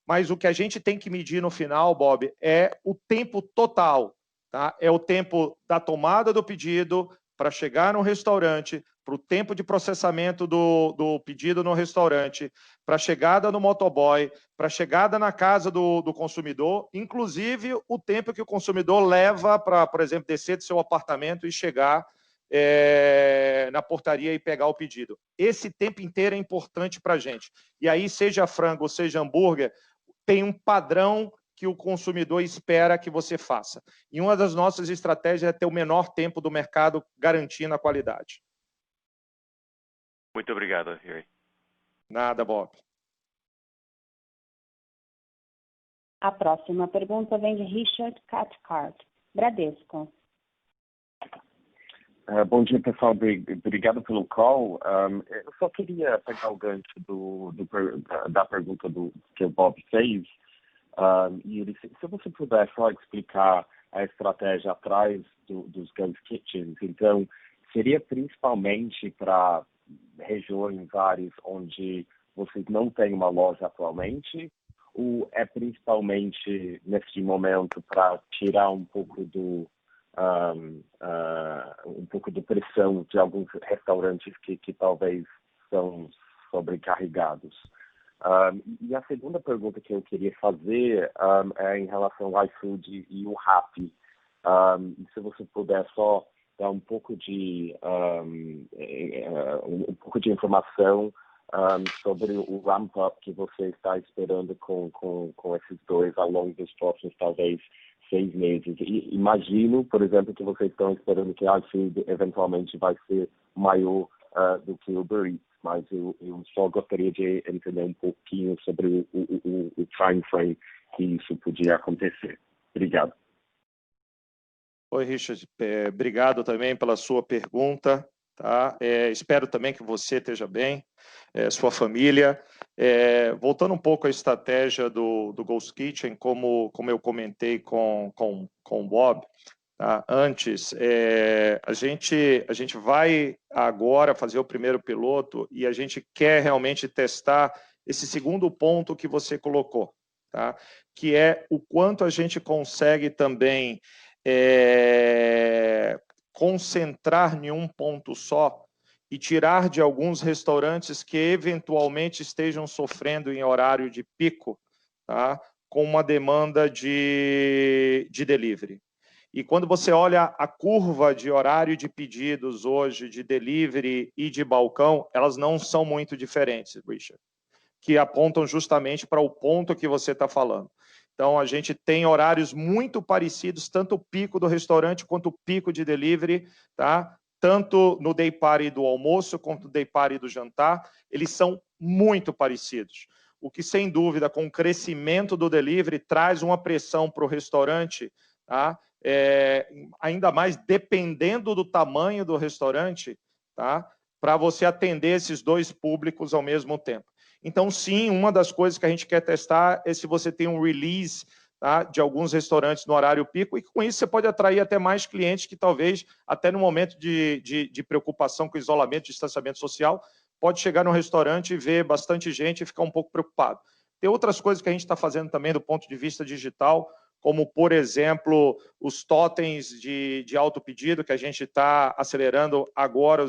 mas o que a gente tem que medir no final, Bob, é o tempo total, tá? É o tempo da tomada do pedido para chegar no restaurante, para o tempo de processamento do pedido no restaurante, para a chegada no motoboy, para a chegada na casa do consumidor, inclusive o tempo que o consumidor leva para, por exemplo, descer do seu apartamento e chegar na portaria e pegar o pedido. Esse tempo inteiro é importante para a gente. E aí, seja frango ou seja hambúrguer, tem um padrão que o consumidor espera que você faça. E uma das nossas estratégias é ter o menor tempo do mercado garantindo a qualidade. Muito obrigado, Yuri. Nada, Bob. A próxima pergunta vem de Richard Cathcart, Bradesco. Bom dia, pessoal. Obrigado pelo call. Eu só queria pegar o gancho da pergunta que o Bob fez. E se você puder só explicar a estratégia atrás dos Ghost Kitchens, então, seria principalmente para regiões, áreas onde vocês não têm uma loja atualmente, ou é principalmente, neste momento, para tirar um pouco de pressão de alguns restaurantes que talvez são sobrecarregados? E a segunda pergunta que eu queria fazer é em relação ao iFood e o Rappi. Se você puder só dar um pouco de informação sobre o ramp-up que você está esperando com esses dois ao longo dos próximos, talvez, 6 meses. E imagino, por exemplo, que vocês estão esperando que a iFood eventualmente vai ser maior do que o Uber Eats, mas eu só gostaria de entender um pouquinho sobre o time frame que isso podia acontecer. Obrigado. Oi, Richard. Obrigado também pela sua pergunta. Tá? Espero também que você esteja bem, sua família. Voltando um pouco à estratégia do Ghost Kitchen, como eu comentei com o Bob, tá? Antes, a gente vai agora fazer o primeiro piloto e a gente quer realmente testar esse segundo ponto que você colocou, tá? Que é o quanto a gente consegue também concentrar em um ponto só e tirar de alguns restaurantes que eventualmente estejam sofrendo em horário de pico, tá? Com uma demanda de delivery. E quando você olha a curva de horário de pedidos hoje, de delivery e de balcão, elas não são muito diferentes, Richard, que apontam justamente para o ponto que você está falando. Então, a gente tem horários muito parecidos, tanto o pico do restaurante quanto o pico de delivery, tá? Tanto no day party do almoço quanto no day party do jantar, eles são muito parecidos. O que, sem dúvida, com o crescimento do delivery, traz uma pressão para o restaurante, tá? Ainda mais dependendo do tamanho do restaurante, tá? Para você atender esses dois públicos ao mesmo tempo. Então, sim, uma das coisas que a gente quer testar é se você tem um release, tá, de alguns restaurantes no horário pico, e com isso você pode atrair até mais clientes que talvez, até no momento de preocupação com o isolamento, distanciamento social, pode chegar no restaurante e ver bastante gente e ficar um pouco preocupado. Tem outras coisas que a gente está fazendo também do ponto de vista digital, como, por exemplo, os totens de autopedido, que a gente está acelerando agora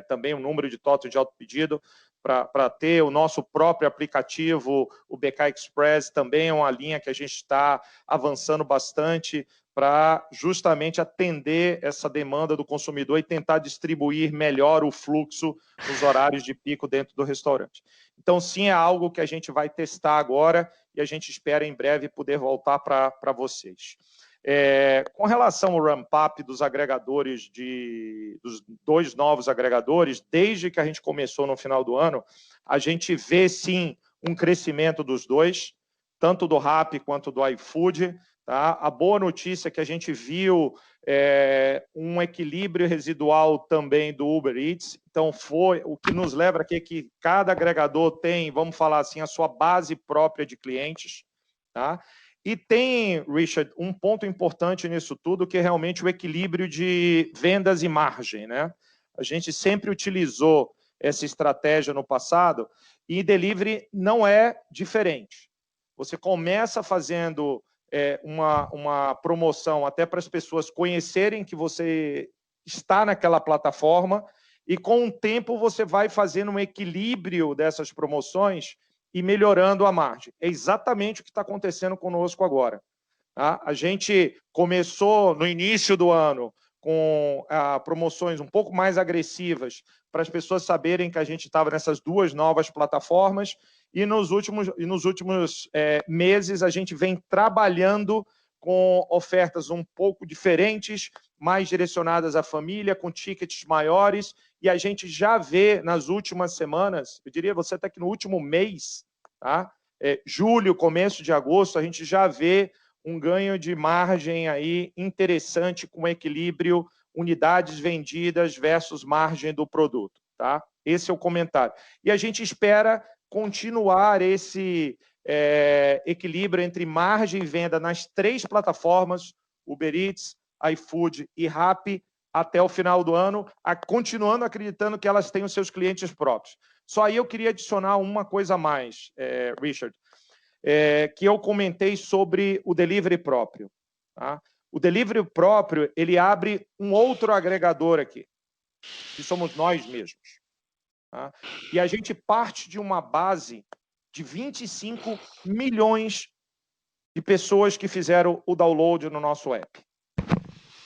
também o número de totens de autopedido, para ter o nosso próprio aplicativo, o BK Express, também é uma linha que a gente está avançando bastante para justamente atender essa demanda do consumidor e tentar distribuir melhor o fluxo nos horários de pico dentro do restaurante. Então, sim, é algo que a gente vai testar agora e a gente espera em breve poder voltar para vocês. Com relação ao ramp-up dos agregadores, dos dois novos agregadores, desde que a gente começou no final do ano, a gente vê, sim, um crescimento dos dois, tanto do Rappi quanto do iFood. Tá? A boa notícia é que a gente viu um equilíbrio residual também do Uber Eats. Então, o que nos leva aqui é que cada agregador tem, vamos falar assim, a sua base própria de clientes. Tá? E tem, Richard, um ponto importante nisso tudo, que é realmente o equilíbrio de vendas e margem, né? A gente sempre utilizou essa estratégia no passado e delivery não é diferente. Você começa fazendo uma promoção até para as pessoas conhecerem que você está naquela plataforma, e com o tempo você vai fazendo um equilíbrio dessas promoções e melhorando a margem. É exatamente o que está acontecendo conosco agora. Tá? A gente começou no início do ano com promoções um pouco mais agressivas para as pessoas saberem que a gente estava nessas duas novas plataformas, e nos últimos meses a gente vem trabalhando com ofertas um pouco diferentes, mais direcionadas à família, com tickets maiores, e a gente já vê nas últimas semanas, eu diria você até que no último mês, tá? Julho, começo de agosto, a gente já vê um ganho de margem aí interessante, com equilíbrio unidades vendidas versus margem do produto, tá? Esse é o comentário. E a gente espera continuar esse equilíbrio entre margem e venda nas 3 plataformas, Uber Eats, iFood e Rappi, até o final do ano, continuando acreditando que elas têm os seus clientes próprios. Só aí eu queria adicionar uma coisa a mais, Richard, que eu comentei sobre o delivery próprio. Tá? O delivery próprio, ele abre um outro agregador aqui, que somos nós mesmos. Tá? E a gente parte de uma base de 25 milhões de pessoas que fizeram o download no nosso app.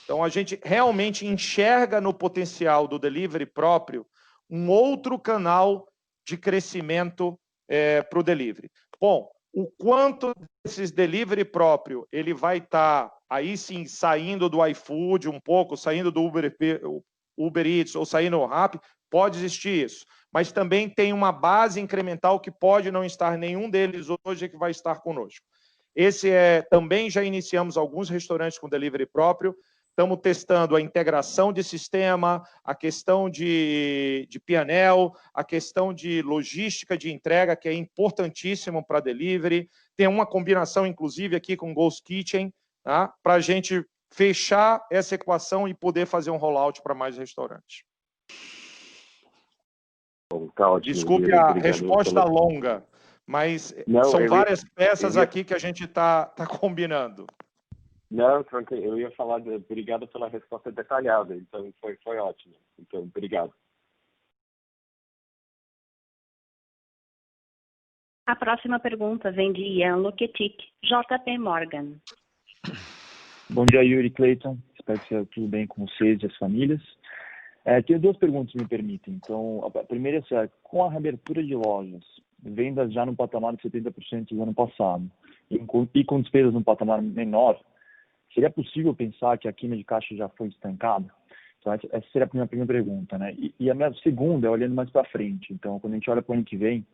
Então, a gente realmente enxerga no potencial do delivery próprio um outro canal de crescimento para o delivery. Bom, o quanto desses delivery próprio ele vai estar, aí sim, saindo do iFood um pouco, saindo do Uber Eats ou saindo do Rappi, pode existir isso. Mas também tem uma base incremental que pode não estar nenhum deles hoje que vai estar conosco. Também já iniciamos alguns restaurantes com delivery próprio. Estamos testando a integração de sistema, a questão de P&L, a questão de logística de entrega, que é importantíssimo para delivery. Tem uma combinação, inclusive, aqui com Ghost Kitchen, tá? Para a gente fechar essa equação e poder fazer um rollout para mais restaurantes. Bom, tá ótimo. Desculpe a resposta longa, mas são várias peças aqui que a gente está combinando. Não, tranquilo. Eu ia falar, obrigado pela resposta detalhada, então foi ótimo. Então, obrigado. A próxima pergunta vem de Ian Luketic, JP Morgan. Bom dia, Yuri, Clayton. Espero que seja tudo bem com vocês e as famílias. Tenho 2 perguntas, me permitem. Então, a primeira é, com a reabertura de lojas, vendas já no patamar de 70% do ano passado, e com despesas no patamar menor, seria possível pensar que a queima de caixa já foi estancada? Então, essa seria a minha primeira pergunta, né? E a minha segunda é olhando mais para frente. Então, quando a gente olha para o ano que vem,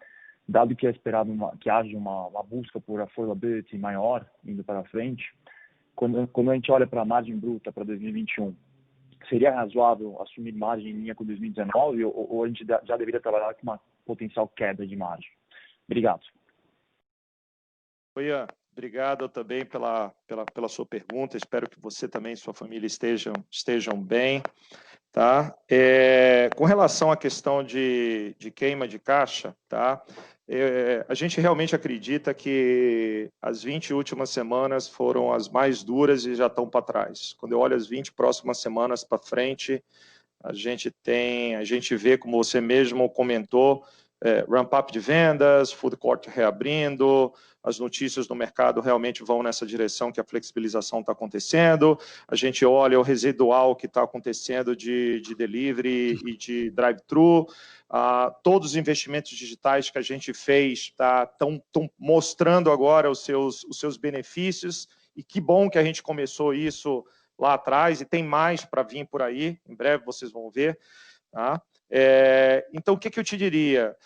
dado que é esperado que haja uma busca por affordability maior indo para frente, quando a gente olha para a margem bruta para 2021, seria razoável assumir margem em linha com 2019 ou a gente já deveria trabalhar com uma potencial queda de margem? Obrigado. Ian, obrigado também pela sua pergunta. Espero que você também e sua família estejam bem. Tá? Com relação à questão de queima de caixa, tá? A gente realmente acredita que as 20 últimas semanas foram as mais duras e já estão para trás. Quando eu olho as 20 próximas semanas para frente, a gente vê, como você mesmo comentou, ramp-up de vendas, food court reabrindo, as notícias do mercado realmente vão nessa direção que a flexibilização está acontecendo, a gente olha o residual que está acontecendo de delivery e de drive-thru, todos os investimentos digitais que a gente fez estão mostrando agora os seus benefícios, e que bom que a gente começou isso lá atrás, e tem mais para vir por aí, em breve vocês vão ver. Tá? Então, o que eu te diria?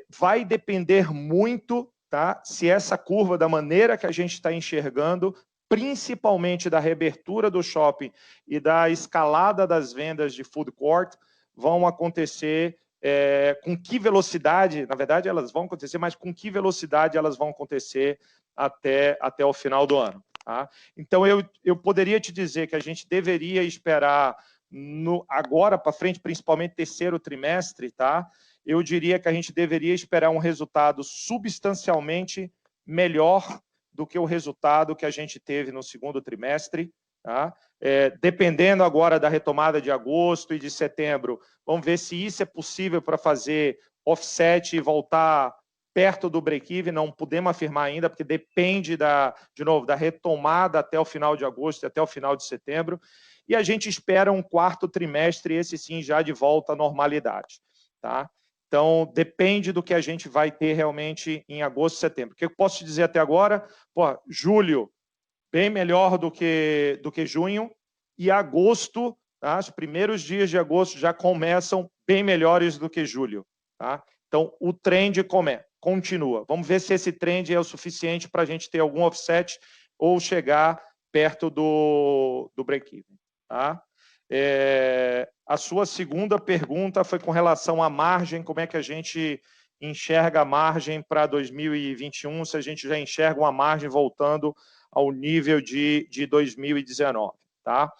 Vai depender muito, tá? Se essa curva, da maneira que a gente está enxergando, principalmente da reabertura do shopping e da escalada das vendas de food court, vão acontecer, com que velocidade, na verdade elas vão acontecer, mas com que velocidade elas vão acontecer até o final do ano. Tá? Então, eu poderia te dizer que a gente deveria esperar agora para frente, principalmente terceiro trimestre, tá? Eu diria que a gente deveria esperar um resultado substancialmente melhor do que o resultado que a gente teve no segundo trimestre. Tá? Dependendo agora da retomada de agosto e de setembro, vamos ver se isso é possível para fazer offset e voltar perto do break-even. Não podemos afirmar ainda, porque depende, de novo, da retomada até o final de agosto e até o final de setembro. E a gente espera um quarto trimestre, esse sim, já de volta à normalidade. Tá? Então, depende do que a gente vai ter realmente em agosto e setembro. O que eu posso te dizer até agora? Julho, bem melhor do que junho, e agosto, tá? Os primeiros dias de agosto já começam bem melhores do que julho. Tá? Então, o trend continua. Vamos ver se esse trend é o suficiente para a gente ter algum offset ou chegar perto do break-even. Tá? A sua segunda pergunta foi com relação à margem, como é que a gente enxerga a margem para 2021, se a gente já enxerga uma margem voltando ao nível de 2019. Tá?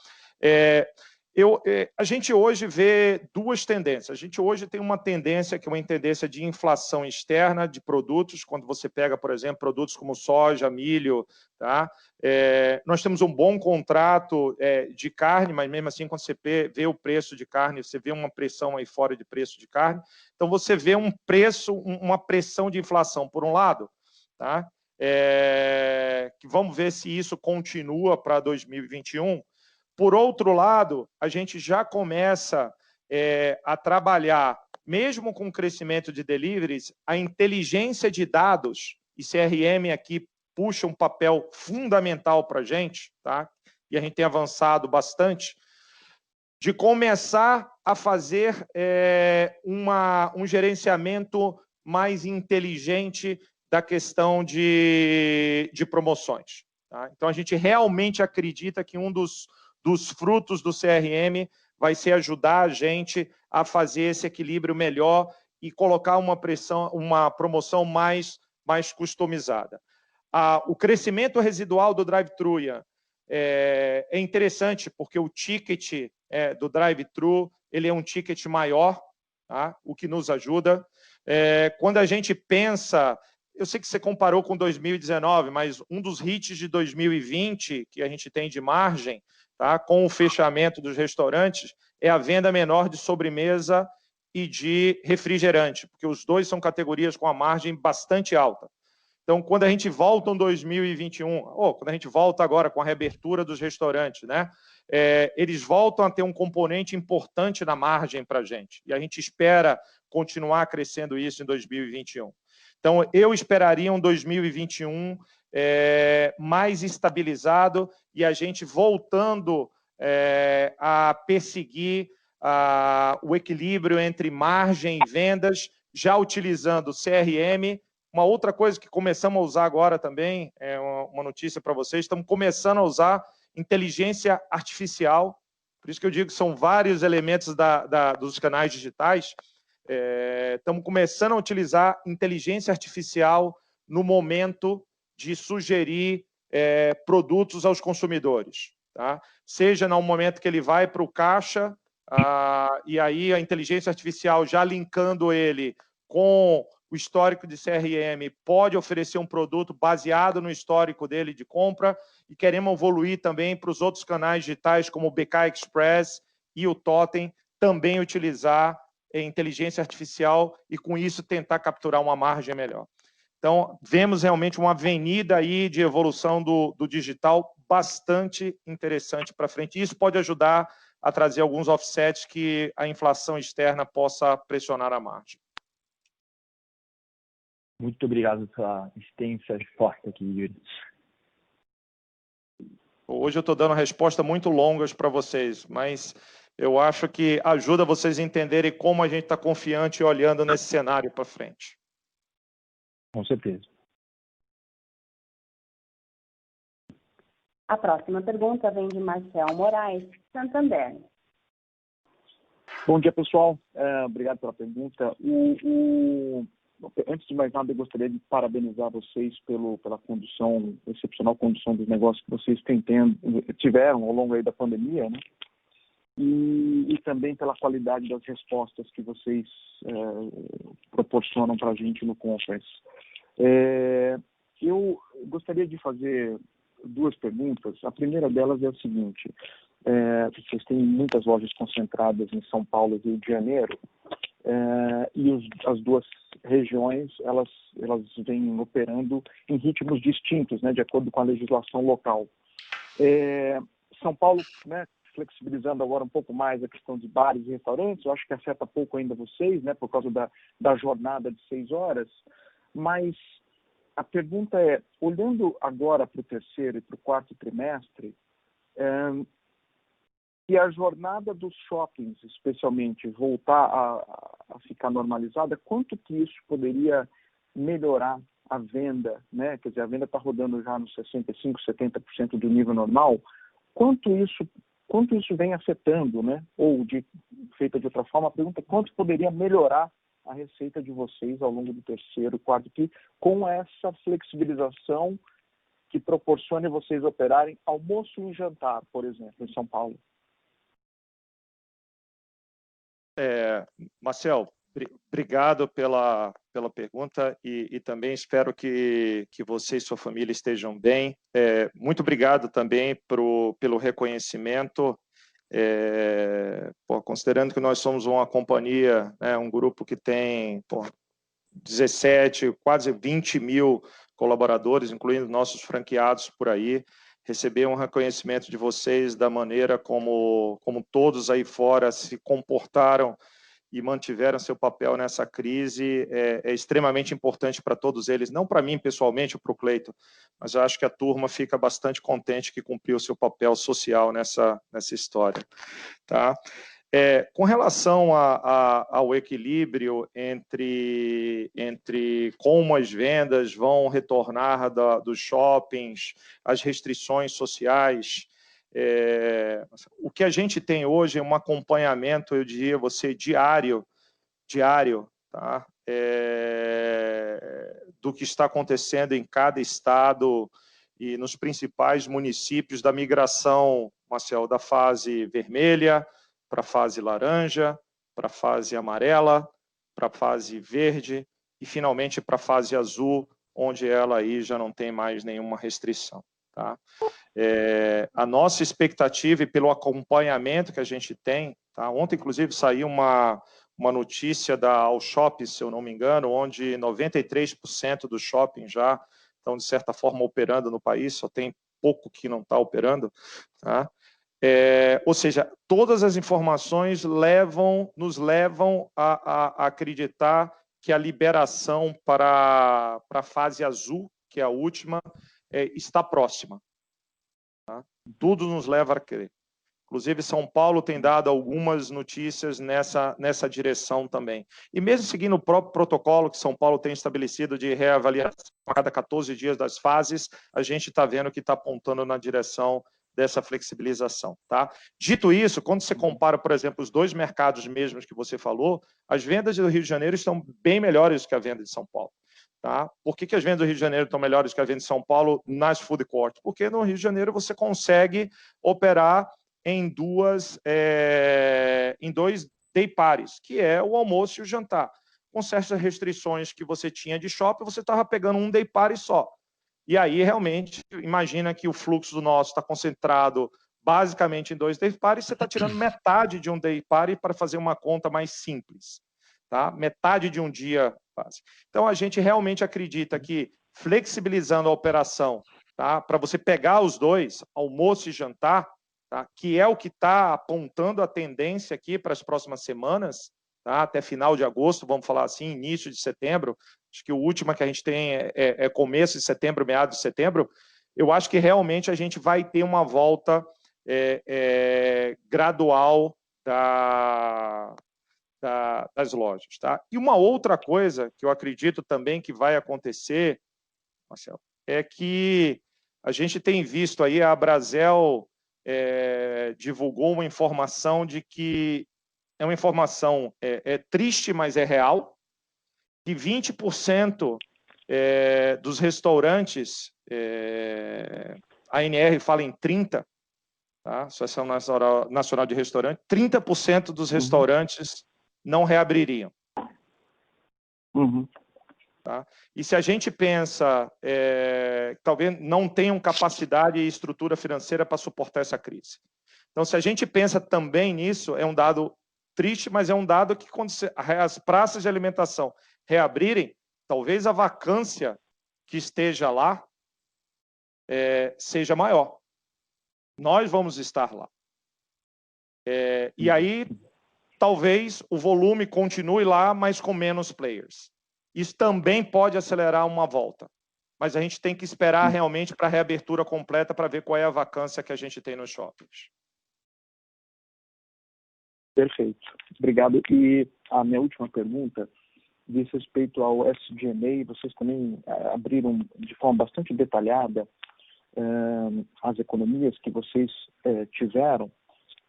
A gente hoje vê duas tendências. A gente hoje tem uma tendência que é uma tendência de inflação externa de produtos, quando você pega, por exemplo, produtos como soja, milho. Tá? Nós temos um bom contrato de carne, mas mesmo assim, quando você vê o preço de carne, você vê uma pressão aí fora de preço de carne. Então, você vê uma pressão de inflação, por um lado. Tá? Que vamos ver se isso continua para 2021. Por outro lado, a gente já começa a trabalhar, mesmo com o crescimento de deliveries, a inteligência de dados, e CRM aqui puxa um papel fundamental para a gente, tá? E a gente tem avançado bastante, de começar a fazer um gerenciamento mais inteligente da questão de promoções. Tá? Então, a gente realmente acredita que um dos frutos do CRM vai ser ajudar a gente a fazer esse equilíbrio melhor e colocar uma promoção mais customizada. O crescimento residual do drive-thru é interessante, porque o ticket do drive-thru ele é um ticket maior, tá? O que nos ajuda. Quando a gente pensa... Eu sei que você comparou com 2019, mas um dos hits de 2020 que a gente tem de margem, tá, com o fechamento dos restaurantes, é a venda menor de sobremesa e de refrigerante, porque os dois são categorias com a margem bastante alta. Então, quando a gente volta em 2021, quando a gente volta agora com a reabertura dos restaurantes, né, eles voltam a ter um componente importante na margem para a gente. E a gente espera continuar crescendo isso em 2021. Então, eu esperaria um 2021 mais estabilizado e a gente voltando a perseguir o equilíbrio entre margem e vendas, já utilizando CRM. Uma outra coisa que começamos a usar agora também, uma notícia para vocês, estamos começando a usar inteligência artificial, por isso que eu digo que são vários elementos dos canais digitais. Estamos começando a utilizar inteligência artificial no momento de sugerir produtos aos consumidores. Tá? Seja no momento que ele vai para o caixa, e aí a inteligência artificial já linkando ele com o histórico de CRM, pode oferecer um produto baseado no histórico dele de compra, e queremos evoluir também para os outros canais digitais, como o BK Express e o Totem, também utilizar inteligência artificial e, com isso, tentar capturar uma margem melhor. Então, vemos realmente uma avenida aí de evolução do digital bastante interessante para frente. Isso pode ajudar a trazer alguns offsets que a inflação externa possa pressionar a margem. Muito obrigado pela extensa resposta aqui, Yuri. Hoje eu estou dando respostas muito longas para vocês, mas eu acho que ajuda vocês a entenderem como a gente está confiante e olhando nesse cenário para frente. Com certeza. A próxima pergunta vem de Marcel Moraes, Santander. Bom dia, pessoal. Obrigado pela pergunta. Antes de mais nada, eu gostaria de parabenizar vocês pela condução, excepcional condução dos negócios que vocês tiveram ao longo aí da pandemia, né? E também pela qualidade das respostas que vocês proporcionam para a gente no Conference. Eu gostaria de fazer duas perguntas. A primeira delas é o seguinte: vocês têm muitas lojas concentradas em São Paulo e Rio de Janeiro, e as duas regiões elas vêm operando em ritmos distintos, né, de acordo com a legislação local. São Paulo, né, flexibilizando agora um pouco mais a questão de bares e restaurantes, eu acho que afeta pouco ainda vocês, né, por causa da jornada de 6 horas, mas a pergunta é, olhando agora para o terceiro e para o quarto trimestre, se a jornada dos shoppings, especialmente, voltar a ficar normalizada, quanto que isso poderia melhorar a venda, né? Quer dizer, a venda está rodando já nos 65%, 70% do nível normal. Quanto isso vem afetando, né? Ou, feita de outra forma, a pergunta é quanto poderia melhorar a receita de vocês ao longo do terceiro, quarto, com essa flexibilização que proporcione vocês operarem almoço e jantar, por exemplo, em São Paulo? Marcel, obrigado pela pergunta e também espero que você e sua família estejam bem. Muito obrigado também pelo reconhecimento, considerando que nós somos uma companhia, né, um grupo que tem 17, quase 20 mil colaboradores, incluindo nossos franqueados por aí. Receber um reconhecimento de vocês da maneira como todos aí fora se comportaram e mantiveram seu papel nessa crise é extremamente importante para todos eles, não para mim pessoalmente ou para o Cleiton, mas eu acho que a turma fica bastante contente que cumpriu o seu papel social nessa história. Tá? Com relação ao equilíbrio entre como as vendas vão retornar dos shoppings, as restrições sociais, o que a gente tem hoje é um acompanhamento, eu diria você, diário, tá? Do que está acontecendo em cada estado e nos principais municípios da migração, Marcel, da fase vermelha para a fase laranja, para a fase amarela, para a fase verde e, finalmente, para a fase azul, onde ela aí já não tem mais nenhuma restrição. Tá? A nossa expectativa e pelo acompanhamento que a gente tem, tá? Ontem, inclusive, saiu uma notícia da Alshop, se eu não me engano, onde 93% dos shoppings já estão, de certa forma, operando no país, só tem pouco que não está operando, tá? Ou seja, todas as informações nos levam a acreditar que a liberação para a fase azul, que é a última, está próxima. Tá? Tudo nos leva a crer. Inclusive, São Paulo tem dado algumas notícias nessa direção também. E mesmo seguindo o próprio protocolo que São Paulo tem estabelecido de reavaliação a cada 14 dias das fases, a gente está vendo que está apontando na direção dessa flexibilização. Tá? Dito isso, quando você compara, por exemplo, os dois mercados mesmos que você falou, as vendas do Rio de Janeiro estão bem melhores que a venda de São Paulo. Tá? Por que as vendas do Rio de Janeiro estão melhores que a venda de São Paulo nas food courts? Porque no Rio de Janeiro você consegue operar em dois day pares, que é o almoço e o jantar. Com certas restrições que você tinha de shopping, você estava pegando um day pare só. E aí, realmente, imagina que o fluxo do nosso está concentrado basicamente em 2 day pares, você está tirando metade de um day pare para fazer uma conta mais simples. Tá? Metade de um dia quase. Então, a gente realmente acredita que flexibilizando a operação, tá? Para você pegar os dois, almoço e jantar, tá? Que é o que está apontando a tendência aqui para as próximas semanas, tá? Até final de agosto, vamos falar assim, início de setembro, acho que o último que a gente tem é começo de setembro, meados de setembro, eu acho que realmente a gente vai ter uma volta gradual das lojas. Tá? E uma outra coisa que eu acredito também que vai acontecer, Marcelo, é que a gente tem visto aí, a Brasel divulgou uma informação de que é uma informação triste, mas é real, que 20% dos restaurantes, a ANR fala em 30%, tá? Associação Nacional de Restaurante, 30% dos restaurantes não reabririam. Uhum. Tá? E se a gente pensa, talvez não tenham capacidade e estrutura financeira para suportar essa crise. Então, se a gente pensa também nisso, é um dado triste, mas é um dado que quando as praças de alimentação reabrirem, talvez a vacância que esteja lá seja maior. Nós vamos estar lá. E aí, talvez o volume continue lá, mas com menos players. Isso também pode acelerar uma volta. Mas a gente tem que esperar realmente para a reabertura completa para ver qual é a vacância que a gente tem nos shoppings. Perfeito. Obrigado. E a minha última pergunta diz respeito ao SG&A. Vocês também abriram de forma bastante detalhada as economias que vocês tiveram.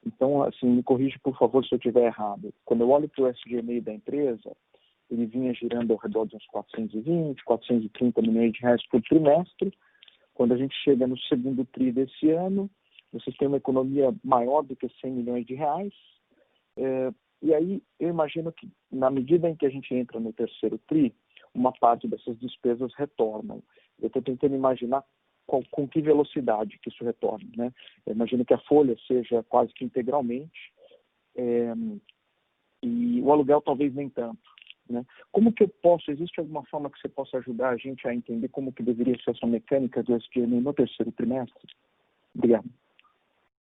Então, assim, me corrija, por favor, se eu estiver errado. Quando eu olho para o SG&A da empresa, ele vinha girando ao redor de uns 420, 430 milhões de reais por trimestre. Quando a gente chega no segundo TRI desse ano, vocês têm uma economia maior do que 100 milhões de reais. E aí, eu imagino que, na medida em que a gente entra no terceiro TRI, uma parte dessas despesas retornam. Eu estou tentando imaginar com que velocidade que isso retorna, né? Eu imagino que a folha seja quase que integralmente, e o aluguel talvez nem tanto, né? Como que eu posso, existe alguma forma que você possa ajudar a gente a entender como que deveria ser essa mecânica do SG&A no terceiro trimestre? Obrigado.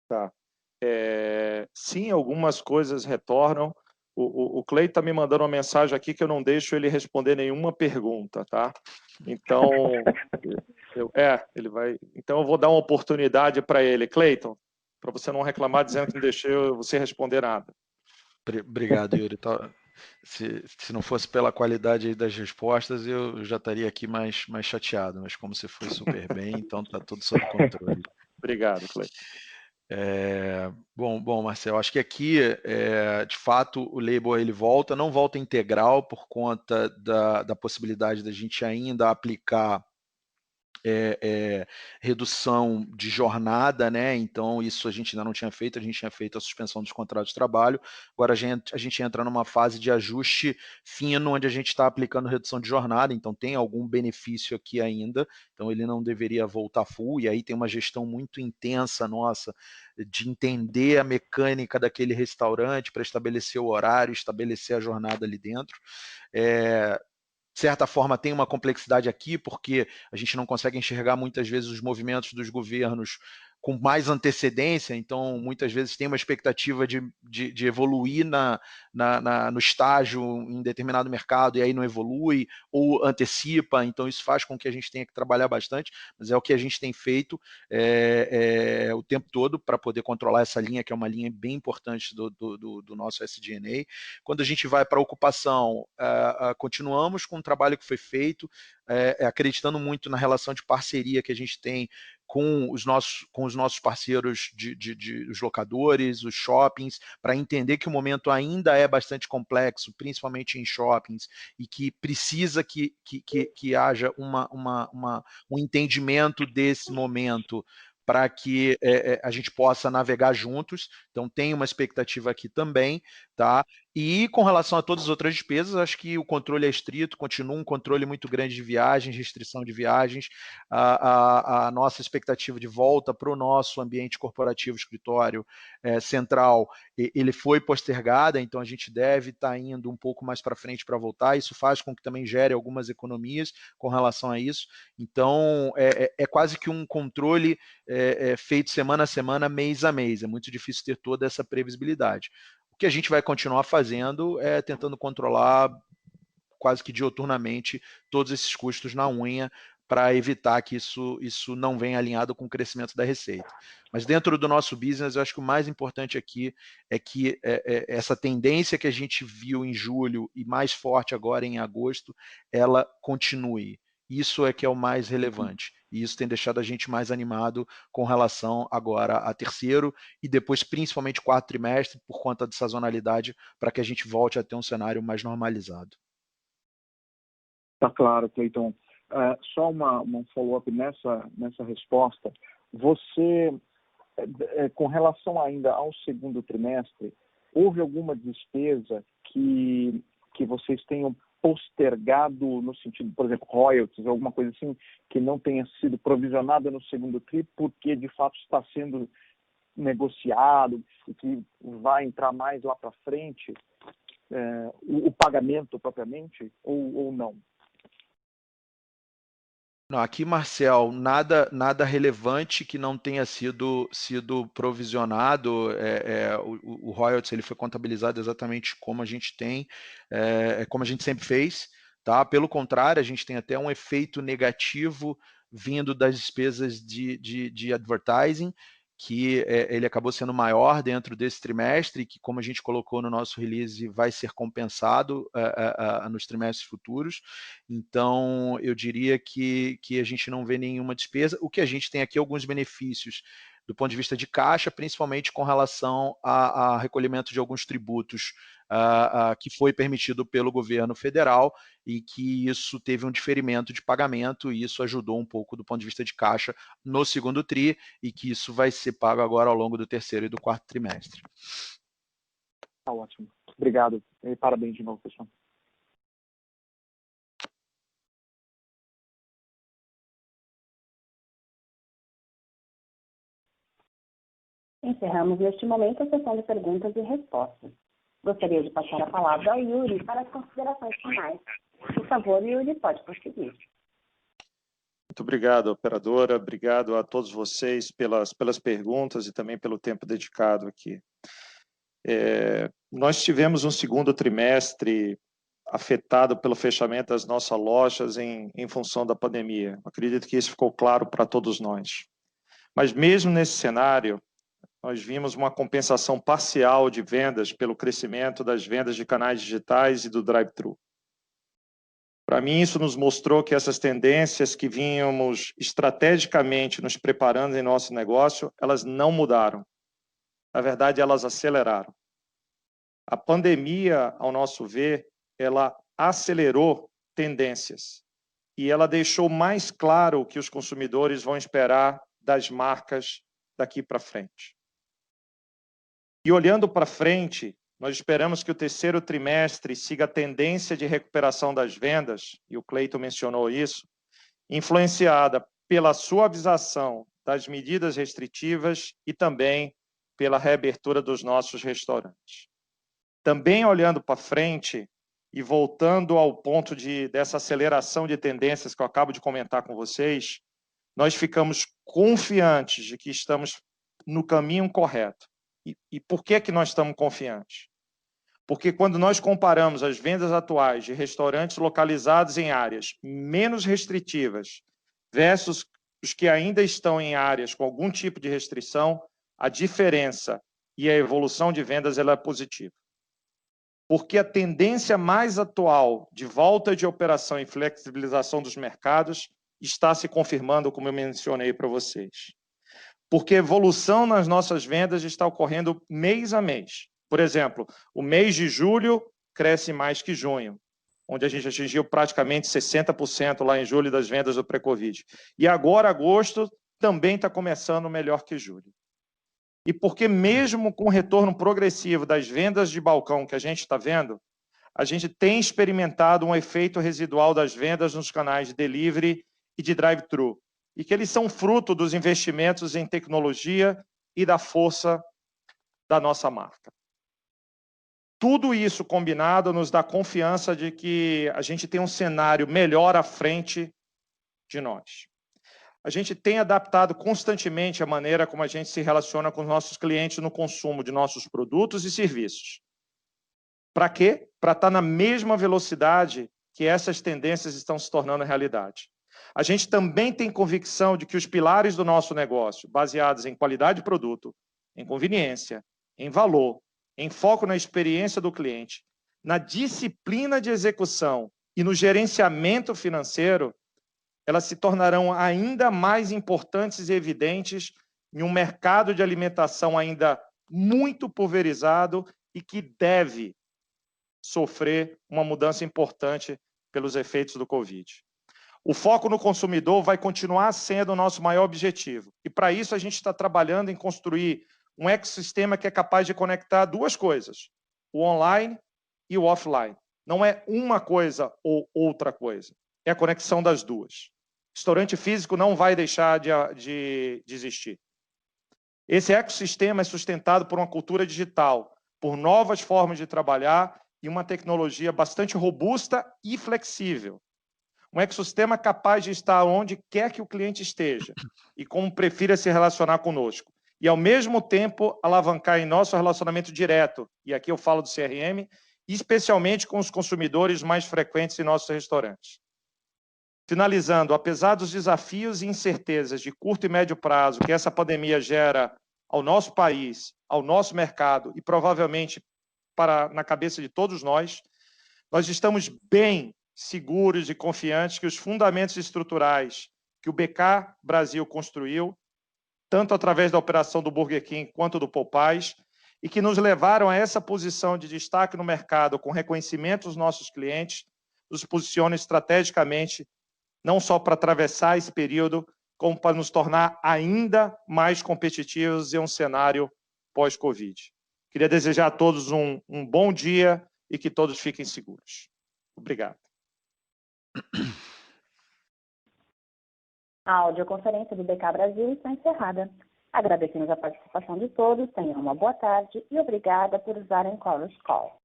Tá. Sim, algumas coisas retornam. O Clay está me mandando uma mensagem aqui que eu não deixo ele responder nenhuma pergunta, tá? Então, ele vai. Então, eu vou dar uma oportunidade para ele, Clayton, para você não reclamar dizendo que não deixei você responder nada. Obrigado, Yuri. Se não fosse pela qualidade das respostas, eu já estaria aqui mais chateado, mas como você foi super bem, então está tudo sob controle. Obrigado, Clayton. Bom, Marcelo, acho que aqui, de fato, o label ele não volta integral por conta da possibilidade da gente ainda aplicar redução de jornada, né? Então, isso a gente ainda não tinha feito, a gente tinha feito a suspensão dos contratos de trabalho. Agora a gente entra numa fase de ajuste fino, onde a gente está aplicando redução de jornada, então tem algum benefício aqui ainda, então ele não deveria voltar full, e aí tem uma gestão muito intensa nossa de entender a mecânica daquele restaurante para estabelecer o horário, estabelecer a jornada ali dentro. De certa forma, tem uma complexidade aqui, porque a gente não consegue enxergar muitas vezes os movimentos dos governos com mais antecedência, então muitas vezes tem uma expectativa de evoluir no estágio em determinado mercado e aí não evolui ou antecipa, então isso faz com que a gente tenha que trabalhar bastante, mas é o que a gente tem feito o tempo todo para poder controlar essa linha, que é uma linha bem importante do nosso SG&A. Quando a gente vai para a ocupação, continuamos com o trabalho que foi feito, acreditando muito na relação de parceria que a gente tem com os nossos parceiros os locadores, os shoppings, para entender que o momento ainda é bastante complexo, principalmente em shoppings, e que precisa que haja um entendimento desse momento para que a gente possa navegar juntos. Então, tem uma expectativa aqui também, tá? E com relação a todas as outras despesas, acho que o controle é estrito, continua um controle muito grande de viagens, restrição de viagens, a nossa expectativa de volta para o nosso ambiente corporativo, escritório central, ele foi postergada, então a gente deve estar indo um pouco mais para frente para voltar, isso faz com que também gere algumas economias com relação a isso, então é quase que um controle feito semana a semana, mês a mês, é muito difícil ter toda essa previsibilidade. O que a gente vai continuar fazendo é tentando controlar quase que dioturnamente todos esses custos na unha para evitar que isso não venha alinhado com o crescimento da receita. Mas dentro do nosso business, eu acho que o mais importante aqui é que essa tendência que a gente viu em julho e mais forte agora em agosto, ela continue. Isso é que é o mais relevante. E isso tem deixado a gente mais animado com relação agora a terceiro e depois principalmente quarto trimestre, por conta de sazonalidade, para que a gente volte a ter um cenário mais normalizado. Tá claro, Clayton. Só um follow-up nessa resposta. Você, com relação ainda ao segundo trimestre, houve alguma despesa que vocês tenham postergado no sentido, por exemplo, royalties, alguma coisa assim, que não tenha sido provisionada no segundo TRI, porque de fato está sendo negociado e que vai entrar mais lá para frente, o pagamento propriamente, ou não? Não, aqui, Marcel, nada relevante que não tenha sido provisionado. O royalties ele foi contabilizado exatamente como a gente tem, como a gente sempre fez. Tá? Pelo contrário, a gente tem até um efeito negativo vindo das despesas de advertising, que ele acabou sendo maior dentro desse trimestre, que, como a gente colocou no nosso release, vai ser compensado nos trimestres futuros. Então, eu diria que a gente não vê nenhuma despesa. O que a gente tem aqui é alguns benefícios do ponto de vista de caixa, principalmente com relação a recolhimento de alguns tributos que foi permitido pelo governo federal e que isso teve um diferimento de pagamento e isso ajudou um pouco do ponto de vista de caixa no segundo TRI e que isso vai ser pago agora ao longo do terceiro e do quarto trimestre. Tá ótimo. Obrigado. E parabéns de novo, pessoal. Encerramos neste momento a sessão de perguntas e respostas. Gostaria de passar a palavra ao Yuri para as considerações finais. Por favor, Yuri, pode prosseguir. Muito obrigado, operadora. Obrigado a todos vocês pelas perguntas e também pelo tempo dedicado aqui. Nós tivemos um segundo trimestre afetado pelo fechamento das nossas lojas em função da pandemia. Acredito que isso ficou claro para todos nós. Mas mesmo nesse cenário, nós vimos uma compensação parcial de vendas pelo crescimento das vendas de canais digitais e do drive-thru. Para mim, isso nos mostrou que essas tendências que vínhamos estrategicamente nos preparando em nosso negócio, elas não mudaram. Na verdade, elas aceleraram. A pandemia, ao nosso ver, ela acelerou tendências e ela deixou mais claro o que os consumidores vão esperar das marcas daqui para frente. E olhando para frente, nós esperamos que o terceiro trimestre siga a tendência de recuperação das vendas, e o Cleiton mencionou isso, influenciada pela suavização das medidas restritivas e também pela reabertura dos nossos restaurantes. Também olhando para frente e voltando ao ponto dessa aceleração de tendências que eu acabo de comentar com vocês, nós ficamos confiantes de que estamos no caminho correto. E por que nós estamos confiantes? Porque quando nós comparamos as vendas atuais de restaurantes localizados em áreas menos restritivas versus os que ainda estão em áreas com algum tipo de restrição, a diferença e a evolução de vendas ela é positiva. Porque a tendência mais atual de volta de operação e flexibilização dos mercados está se confirmando, como eu mencionei para vocês. Porque a evolução nas nossas vendas está ocorrendo mês a mês. Por exemplo, o mês de julho cresce mais que junho, onde a gente atingiu praticamente 60% lá em julho das vendas do pré-Covid. E agora, agosto, também está começando melhor que julho. E porque mesmo com o retorno progressivo das vendas de balcão que a gente está vendo, a gente tem experimentado um efeito residual das vendas nos canais de delivery e de drive-thru, e que eles são fruto dos investimentos em tecnologia e da força da nossa marca. Tudo isso combinado nos dá confiança de que a gente tem um cenário melhor à frente de nós. A gente tem adaptado constantemente a maneira como a gente se relaciona com os nossos clientes no consumo de nossos produtos e serviços. Para quê? Para estar na mesma velocidade que essas tendências estão se tornando realidade. A gente também tem convicção de que os pilares do nosso negócio, baseados em qualidade de produto, em conveniência, em valor, em foco na experiência do cliente, na disciplina de execução e no gerenciamento financeiro, elas se tornarão ainda mais importantes e evidentes em um mercado de alimentação ainda muito pulverizado e que deve sofrer uma mudança importante pelos efeitos do Covid. O foco no consumidor vai continuar sendo o nosso maior objetivo. E, para isso, a gente está trabalhando em construir um ecossistema que é capaz de conectar duas coisas, o online e o offline. não é uma coisa ou outra coisa, é a conexão das duas. Restaurante físico não vai deixar de existir. Esse ecossistema é sustentado por uma cultura digital, por novas formas de trabalhar e uma tecnologia bastante robusta e flexível. Um ecossistema capaz de estar onde quer que o cliente esteja e como prefira se relacionar conosco. E, ao mesmo tempo, alavancar em nosso relacionamento direto, e aqui eu falo do CRM, especialmente com os consumidores mais frequentes em nossos restaurantes. Finalizando, apesar dos desafios e incertezas de curto e médio prazo que essa pandemia gera ao nosso país, ao nosso mercado e provavelmente na cabeça de todos nós estamos bem seguros e confiantes que os fundamentos estruturais que o BK Brasil construiu, tanto através da operação do Burger King quanto do Popeyes, e que nos levaram a essa posição de destaque no mercado com reconhecimento dos nossos clientes, nos posiciona estrategicamente não só para atravessar esse período, como para nos tornar ainda mais competitivos em um cenário pós-Covid. Queria desejar a todos um bom dia e que todos fiquem seguros. Obrigado. A audioconferência do BK Brasil está encerrada. Agradecemos a participação de todos, tenham uma boa tarde e obrigada por usarem Chorus Call.